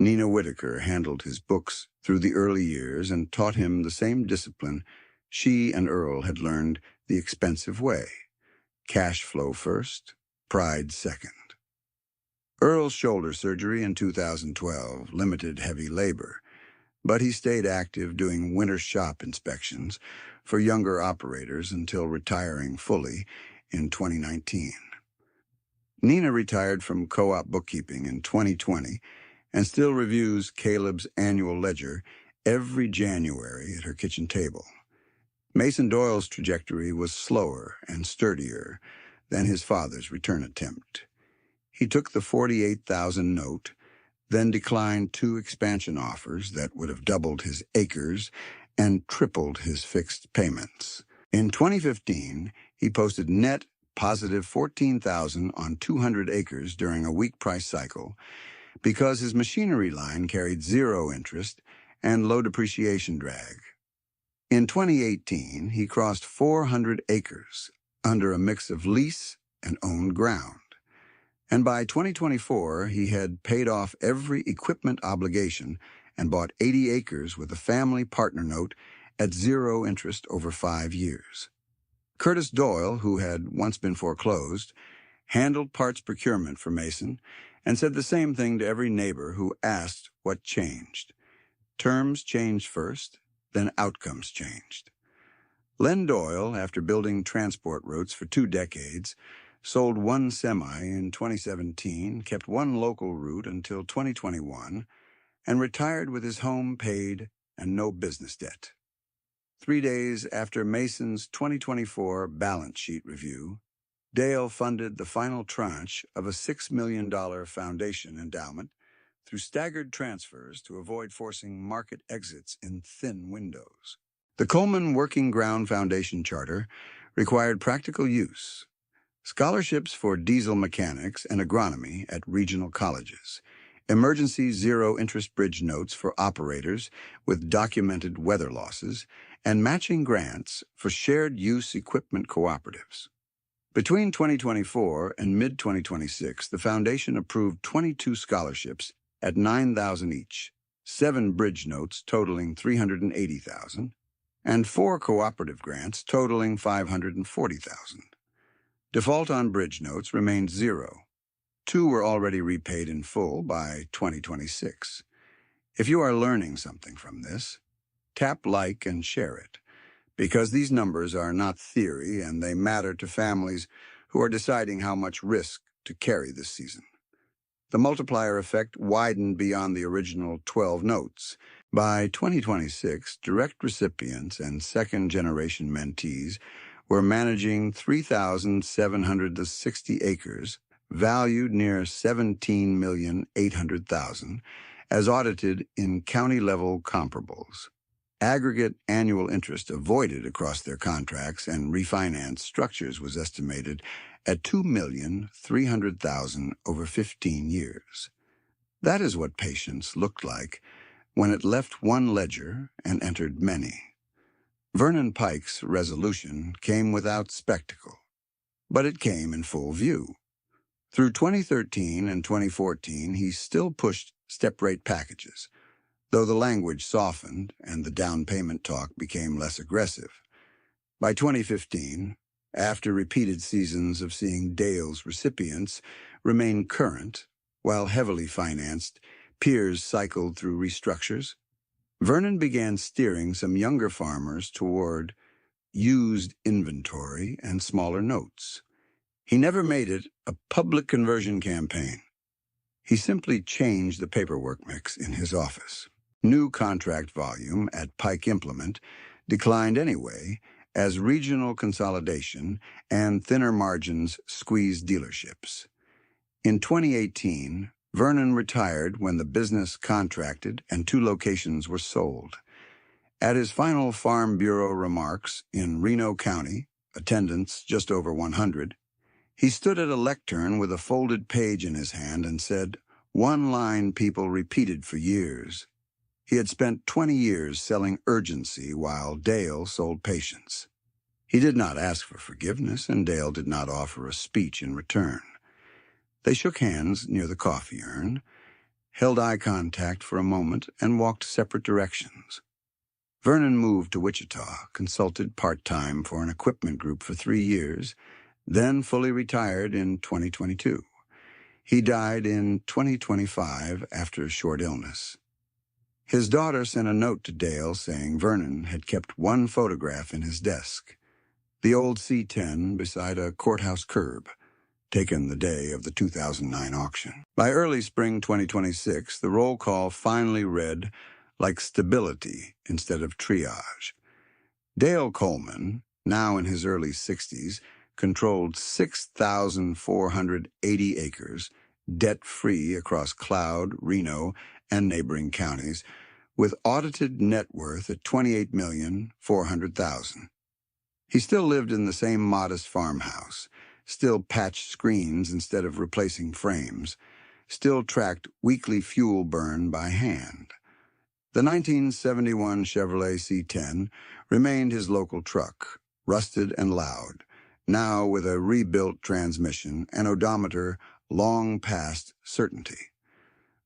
Nina Whitaker handled his books through the early years and taught him the same discipline she and Earl had learned the expensive way: cash flow first, pride second. Earl's shoulder surgery in 2012 limited heavy labor, but he stayed active doing winter shop inspections for younger operators until retiring fully in 2019. Nina retired from co-op bookkeeping in 2020 and still reviews Caleb's annual ledger every January at her kitchen table. Mason Doyle's trajectory was slower and sturdier than his father's return attempt. He took the $48,000 note, then declined 2 expansion offers that would have doubled his acres and tripled his fixed payments. In 2015, he posted net positive $14,000 on 200 acres during a weak price cycle because his machinery line carried zero interest and low depreciation drag. In 2018, he crossed 400 acres under a mix of lease and owned ground. And by 2024, he had paid off every equipment obligation and bought 80 acres with a family partner note at zero interest over 5 years. Curtis Doyle, who had once been foreclosed, handled parts procurement for Mason and said the same thing to every neighbor who asked what changed. Terms changed first, then outcomes changed. Len Doyle, after building transport routes for 2 decades, sold 1 semi in 2017, kept 1 local route until 2021, and retired with his home paid and no business debt. 3 days after Mason's 2024 balance sheet review, Dale funded the final tranche of a $6 million foundation endowment through staggered transfers to avoid forcing market exits in thin windows. The Coleman Working Ground Foundation Charter required practical use: scholarships for diesel mechanics and agronomy at regional colleges, emergency zero-interest bridge notes for operators with documented weather losses, and matching grants for shared-use equipment cooperatives. Between 2024 and mid-2026, the foundation approved 22 scholarships at $9,000 each, 7 bridge notes totaling $380,000, and 4 cooperative grants totaling $540,000. Default on bridge notes remained 0. 2 were already repaid in full by 2026. If you are learning something from this, tap like and share it, because these numbers are not theory and they matter to families who are deciding how much risk to carry this season. The multiplier effect widened beyond the original 12 notes. By 2026, direct recipients and second-generation mentees were managing 3,760 acres, valued near $17,800,000, as audited in county-level comparables. Aggregate annual interest avoided across their contracts and refinanced structures was estimated at $2,300,000 over 15 years. That is what patience looked like when it left one ledger and entered many. Vernon Pike's resolution came without spectacle, but it came in full view. Through 2013 and 2014, he still pushed step-rate packages, though the language softened and the down payment talk became less aggressive. By 2015, after repeated seasons of seeing Dale's recipients remain current, while heavily financed, peers cycled through restructures, Vernon began steering some younger farmers toward used inventory and smaller notes. He never made it a public conversion campaign. He simply changed the paperwork mix in his office. New contract volume at Pike Implement declined anyway as regional consolidation and thinner margins squeezed dealerships. In 2018, Vernon retired when the business contracted and 2 locations were sold. At his final Farm Bureau remarks in Reno County, attendance just over 100, he stood at a lectern with a folded page in his hand and said, one line people repeated for years. He had spent 20 years selling urgency while Dale sold patience. He did not ask for forgiveness, and Dale did not offer a speech in return. They shook hands near the coffee urn, held eye contact for a moment, and walked separate directions. Vernon moved to Wichita, consulted part-time for an equipment group for 3 years, then fully retired in 2022. He died in 2025 after a short illness. His daughter sent a note to Dale saying Vernon had kept one photograph in his desk, the old C-10 beside a courthouse curb, taken the day of the 2009 auction. By early spring 2026, the roll call finally read like stability instead of triage. Dale Coleman, now in his early 60s, controlled 6,480 acres, debt-free across Cloud, Reno, and neighboring counties, with audited net worth at $28,400,000. He still lived in the same modest farmhouse, still patched screens instead of replacing frames, still tracked weekly fuel burn by hand. The 1971 Chevrolet C-10 remained his local truck, rusted and loud, now with a rebuilt transmission and odometer long past certainty.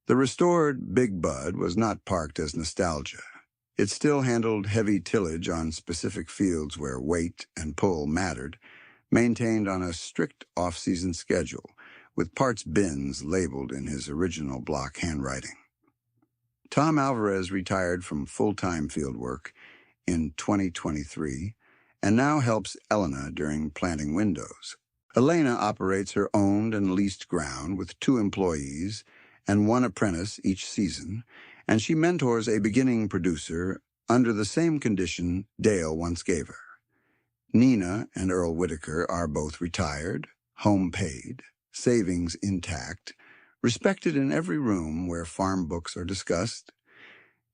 The restored Big Bud was not parked as nostalgia. It still handled heavy tillage on specific fields where weight and pull mattered, maintained on a strict off-season schedule, with parts bins labeled in his original block handwriting. Tom Alvarez retired from full-time fieldwork in 2023 and now helps Elena during planting windows. Elena operates her owned and leased ground with 2 employees and 1 apprentice each season, and she mentors a beginning producer under the same condition Dale once gave her. Nina and Earl Whitaker are both retired, home paid, savings intact, respected in every room where farm books are discussed.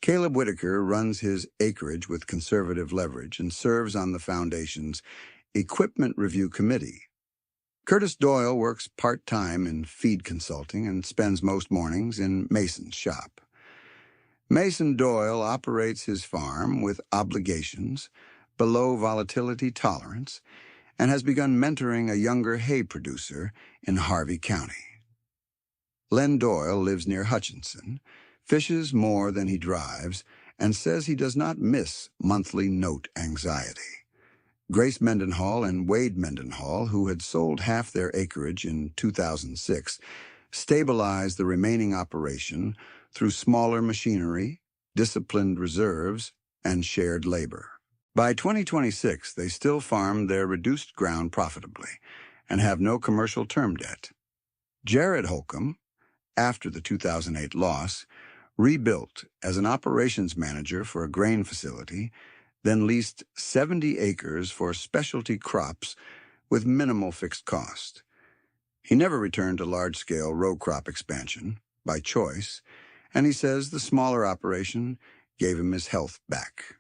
Caleb Whitaker runs his acreage with conservative leverage and serves on the Foundation's Equipment Review Committee. Curtis Doyle works part-time in feed consulting and spends most mornings in Mason's shop. Mason Doyle operates his farm with obligations, below volatility tolerance, and has begun mentoring a younger hay producer in Harvey County. Len Doyle lives near Hutchinson, fishes more than he drives, and says he does not miss monthly note anxiety. Grace Mendenhall and Wade Mendenhall, who had sold half their acreage in 2006, stabilized the remaining operation through smaller machinery, disciplined reserves, and shared labor. By 2026, they still farm their reduced ground profitably and have no commercial term debt. Jared Holcomb, after the 2008 loss, rebuilt as an operations manager for a grain facility, then leased 70 acres for specialty crops with minimal fixed cost. He never returned to large-scale row crop expansion, by choice, and he says the smaller operation gave him his health back.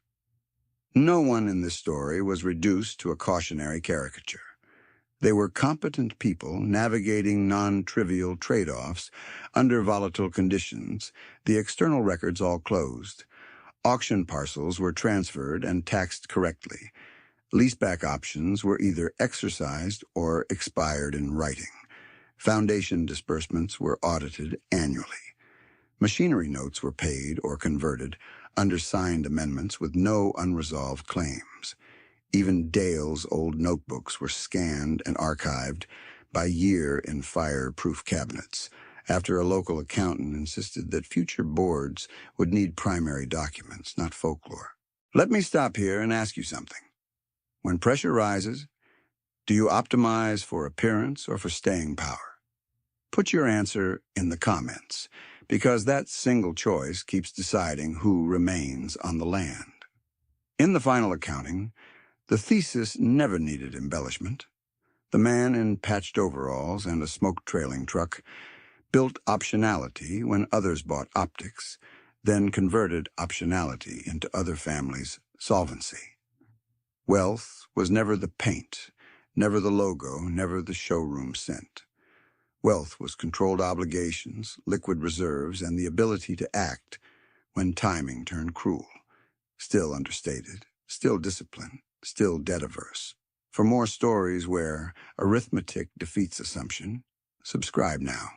No one in this story was reduced to a cautionary caricature. They were competent people navigating non-trivial trade-offs under volatile conditions, the external records all closed. Auction parcels were transferred and taxed correctly. Leaseback options were either exercised or expired in writing. Foundation disbursements were audited annually. Machinery notes were paid or converted under signed amendments with no unresolved claims. Even Dale's old notebooks were scanned and archived by year in fire-proof cabinets, after a local accountant insisted that future boards would need primary documents, not folklore. Let me stop here and ask you something. When pressure rises, do you optimize for appearance or for staying power? Put your answer in the comments, because that single choice keeps deciding who remains on the land. In the final accounting, the thesis never needed embellishment. The man in patched overalls and a smoke-trailing truck built optionality when others bought optics, then converted optionality into other families' solvency. Wealth was never the paint, never the logo, never the showroom scent. Wealth was controlled obligations, liquid reserves, and the ability to act when timing turned cruel. Still understated, still discipline, still debt-averse. For more stories where arithmetic defeats assumption, subscribe now.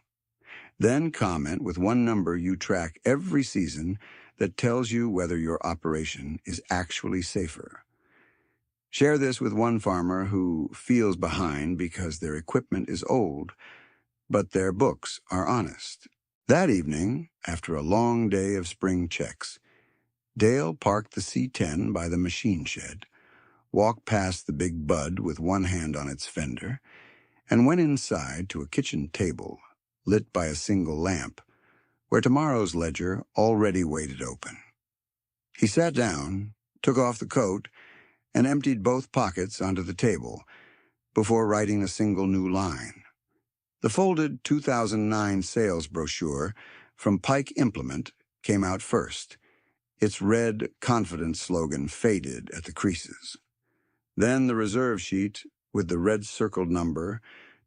Then comment with one number you track every season that tells you whether your operation is actually safer. Share this with one farmer who feels behind because their equipment is old, but their books are honest. That evening, after a long day of spring checks, Dale parked the C10 by the machine shed, walked past the big Bud with one hand on its fender, and went inside to a kitchen table lit by a single lamp, where tomorrow's ledger already waited open. He sat down, took off the coat, and emptied both pockets onto the table before writing a single new line. The folded 2009 sales brochure from Pike Implement came out first. Its red confidence slogan faded at the creases. Then the reserve sheet with the red circled number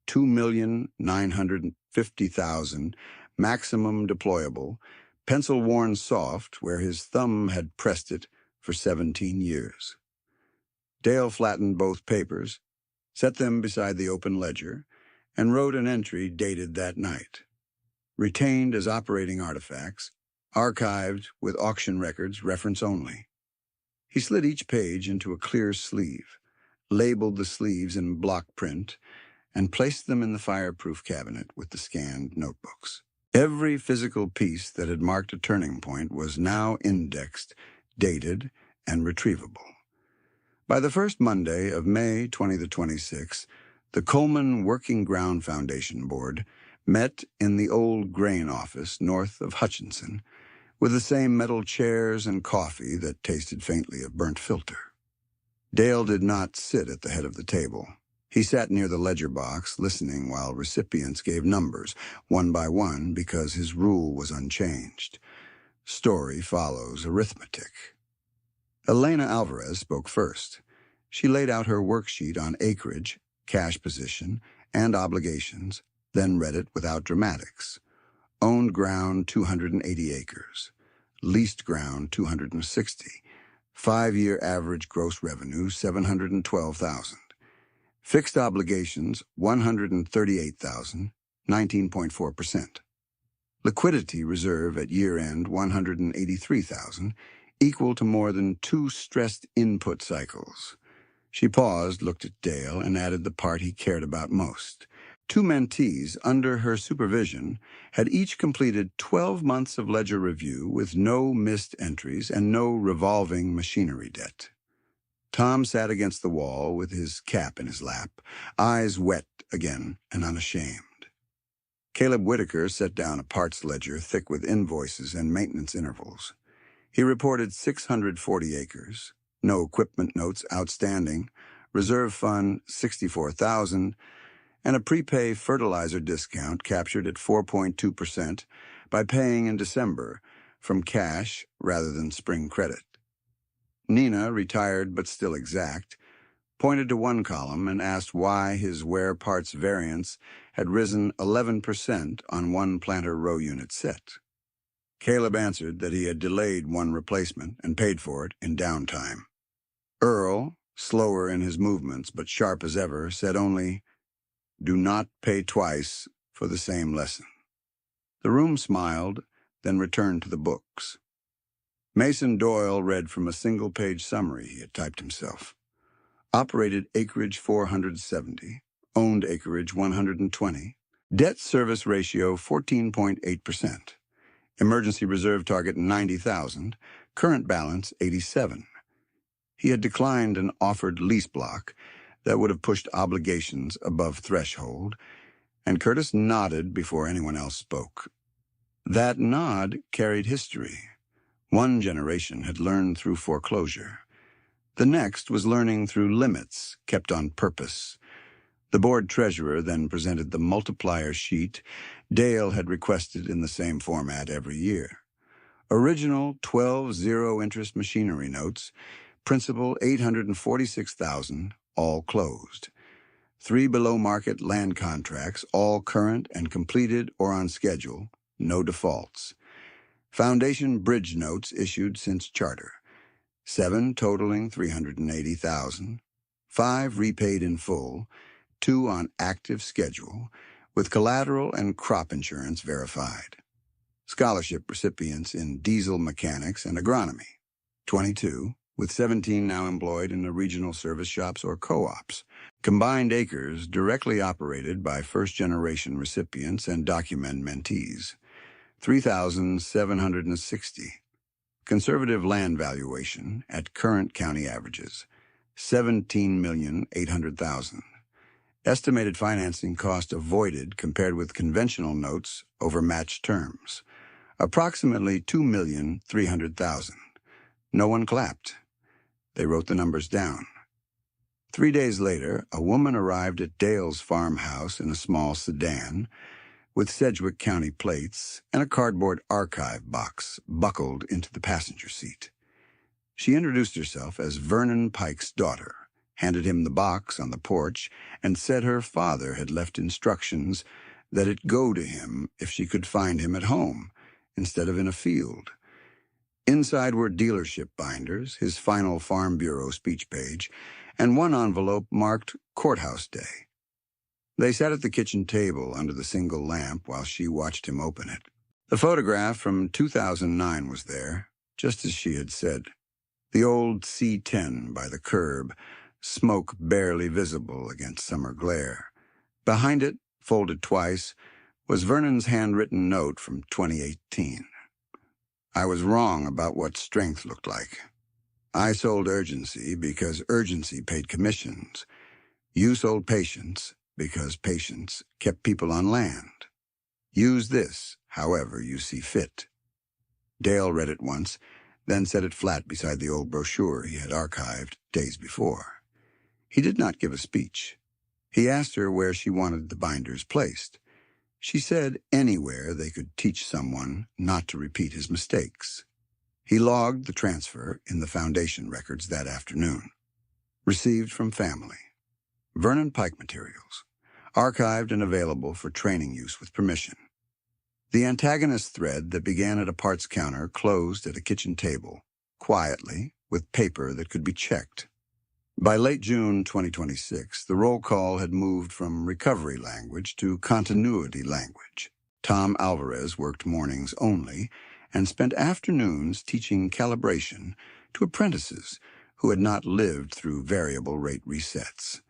2,950,000, maximum deployable, pencil worn soft where his thumb had pressed it for 17 years. Dale flattened both papers, set them beside the open ledger, and wrote an entry dated that night. Retained as operating artifacts, archived with auction records reference only. He slid each page into a clear sleeve, labeled the sleeves in block print, and placed them in the fireproof cabinet with the scanned notebooks. Every physical piece that had marked a turning point was now indexed, dated, and retrievable. By the first Monday of May 2026, the Coleman Working Ground Foundation Board met in the old grain office north of Hutchinson, with the same metal chairs and coffee that tasted faintly of burnt filter. Dale did not sit at the head of the table. He sat near the ledger box, listening while recipients gave numbers, one by one, because his rule was unchanged. Story follows arithmetic. Elena Alvarez spoke first. She laid out her worksheet on acreage, cash position, and obligations, then read it without dramatics. Owned ground 280 acres. Leased ground 260. 5-year average gross revenue 712,000. Fixed obligations 138,000, 19.4%. Liquidity reserve at year-end 183,000, equal to more than 2 stressed input cycles. She paused, looked at Dale, and added the part he cared about most. 2 mentees under her supervision had each completed 12 months of ledger review with no missed entries and no revolving machinery debt. Tom sat against the wall with his cap in his lap, eyes wet again and unashamed. Caleb Whitaker set down a parts ledger thick with invoices and maintenance intervals. He reported 640 acres, no equipment notes outstanding, reserve fund 64,000, and a prepay fertilizer discount captured at 4.2% by paying in December from cash rather than spring credit. Nina, retired but still exact, pointed to one column and asked why his wear parts variance had risen 11% on one planter row unit set. Caleb answered that he had delayed one replacement and paid for it in downtime. Earl, slower in his movements but sharp as ever, said only, "Do not pay twice for the same lesson." The room smiled, then returned to the books. Mason Doyle read from a single-page summary he had typed himself. Operated acreage 470, owned acreage 120, debt service ratio 14.8%, emergency reserve target 90,000, current balance 87. He had declined an offered lease block that would have pushed obligations above threshold, and Curtis nodded before anyone else spoke. That nod carried history. One generation had learned through foreclosure. The next was learning through limits kept on purpose. The board treasurer then presented the multiplier sheet Dale had requested in the same format every year. Original 12 zero-interest machinery notes, principal $846,000, all closed. 3 below-market land contracts, all current and completed or on schedule, no defaults. Foundation bridge notes issued since charter. 7 totaling $380,000, 5 repaid in full, 2 on active schedule, with collateral and crop insurance verified. Scholarship recipients in diesel mechanics and agronomy, 22, with 17 now employed in the regional service shops or co-ops. Combined acres directly operated by first-generation recipients and document mentees, 3,760. Conservative land valuation at current county averages, $17,800,000. Estimated financing cost avoided compared with conventional notes over matched terms, approximately $2,300,000. No one clapped. They wrote the numbers down. 3 days later, a woman arrived at Dale's farmhouse in a small sedan, with Sedgwick County plates and a cardboard archive box buckled into the passenger seat. She introduced herself as Vernon Pike's daughter, handed him the box on the porch, and said her father had left instructions that it go to him if she could find him at home, instead of in a field. Inside were dealership binders, his final Farm Bureau speech page, and one envelope marked Courthouse Day. They sat at the kitchen table under the single lamp while she watched him open it. The photograph from 2009 was there, just as she had said. The old C-10 by the curb, smoke barely visible against summer glare. Behind it, folded twice, was Vernon's handwritten note from 2018. "I was wrong about what strength looked like. I sold urgency because urgency paid commissions. You sold patience because patience kept people on land. Use this however you see fit." Dale read it once, then set it flat beside the old brochure he had archived days before. He did not give a speech. He asked her where she wanted the binders placed. She said anywhere they could teach someone not to repeat his mistakes. He logged the transfer in the foundation records that afternoon. Received from family. Vernon Pike materials. Archived and available for training use with permission. The antagonist thread that began at a parts counter closed at a kitchen table, quietly, with paper that could be checked. By late June 2026, the roll call had moved from recovery language to continuity language. Tom Alvarez worked mornings only and spent afternoons teaching calibration to apprentices who had not lived through variable rate resets.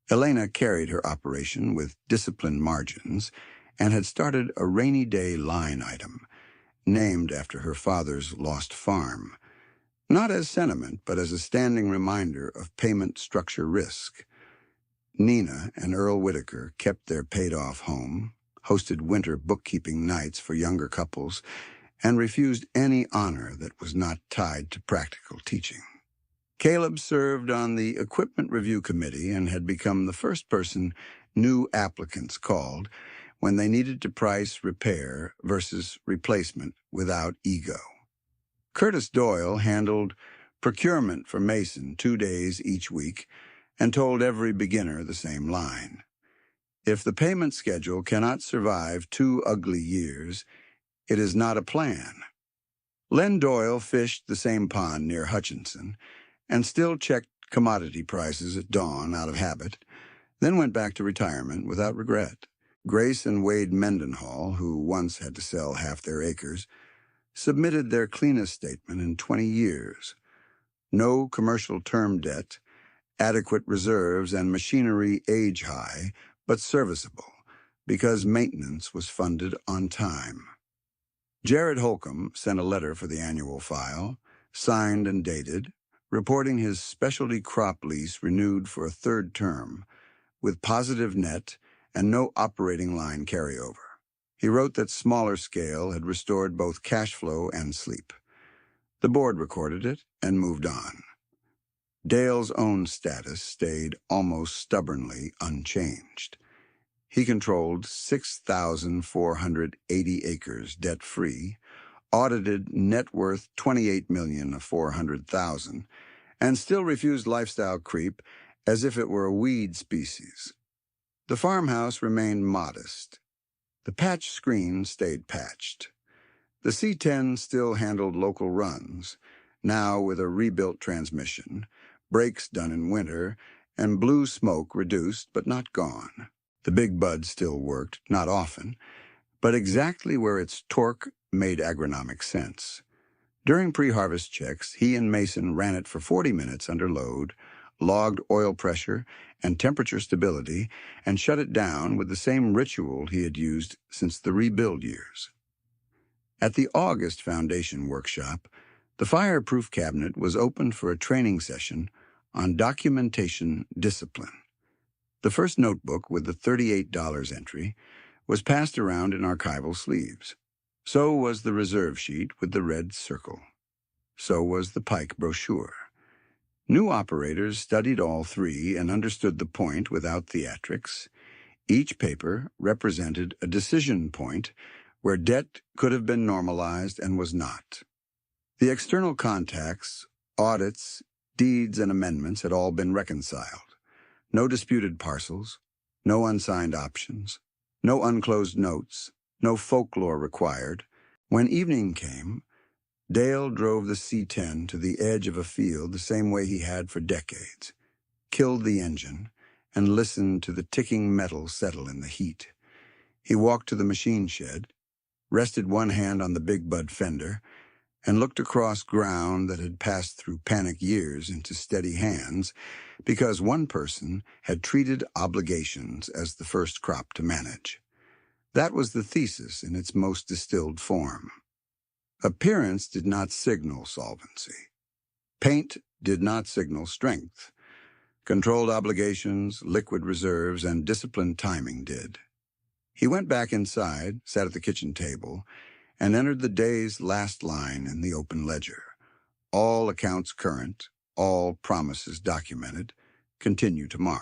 Elena carried her operation with disciplined margins and had started a rainy day line item, named after her father's lost farm, not as sentiment, but as a standing reminder of payment structure risk. Nina and Earl Whitaker kept their paid-off home, hosted winter bookkeeping nights for younger couples, and refused any honor that was not tied to practical teaching. Caleb served on the Equipment Review Committee and had become the first person new applicants called when they needed to price repair versus replacement without ego. Curtis Doyle handled procurement for Mason 2 days each week and told every beginner the same line. If the payment schedule cannot survive 2 ugly years, it is not a plan. Len Doyle fished the same pond near Hutchinson and still checked commodity prices at dawn out of habit, then went back to retirement without regret. Grace and Wade Mendenhall, who once had to sell half their acres, submitted their cleanest statement in 20 years. No commercial term debt, adequate reserves, and machinery age-high, but serviceable, because maintenance was funded on time. Jared Holcomb sent a letter for the annual file, signed and dated, reporting his specialty crop lease renewed for a 3rd term, with positive net and no operating line carryover. He wrote that smaller scale had restored both cash flow and sleep. The board recorded it and moved on. Dale's own status stayed almost stubbornly unchanged. He controlled 6,480 acres debt-free, audited net worth $28,400,000, and still refused lifestyle creep as if it were a weed species. The farmhouse remained modest. The patch screen stayed patched. The C10 still handled local runs, now with a rebuilt transmission, brakes done in winter, and blue smoke reduced but not gone. The Big Bud still worked, not often, but exactly where its torque made agronomic sense. During pre-harvest checks, he and Mason ran it for 40 minutes under load, logged oil pressure and temperature stability, and shut it down with the same ritual he had used since the rebuild years. At the August Foundation workshop, the fireproof cabinet was opened for a training session on documentation discipline. The first notebook with the $38 entry was passed around in archival sleeves. So was the reserve sheet with the red circle. So was the Pike brochure. New operators studied all 3 and understood the point without theatrics. Each paper represented a decision point where debt could have been normalized and was not. The external contacts, audits, deeds, and amendments had all been reconciled. No disputed parcels, no unsigned options, no unclosed notes, no folklore required. When evening came, Dale drove the C10 to the edge of a field the same way he had for decades, killed the engine, and listened to the ticking metal settle in the heat. He walked to the machine shed, rested one hand on the Big Bud fender, and looked across ground that had passed through panic years into steady hands because one person had treated obligations as the first crop to manage. That was the thesis in its most distilled form. Appearance did not signal solvency. Paint did not signal strength. Controlled obligations, liquid reserves, and disciplined timing did. He went back inside, sat at the kitchen table, and entered the day's last line in the open ledger. All accounts current, all promises documented, continue tomorrow.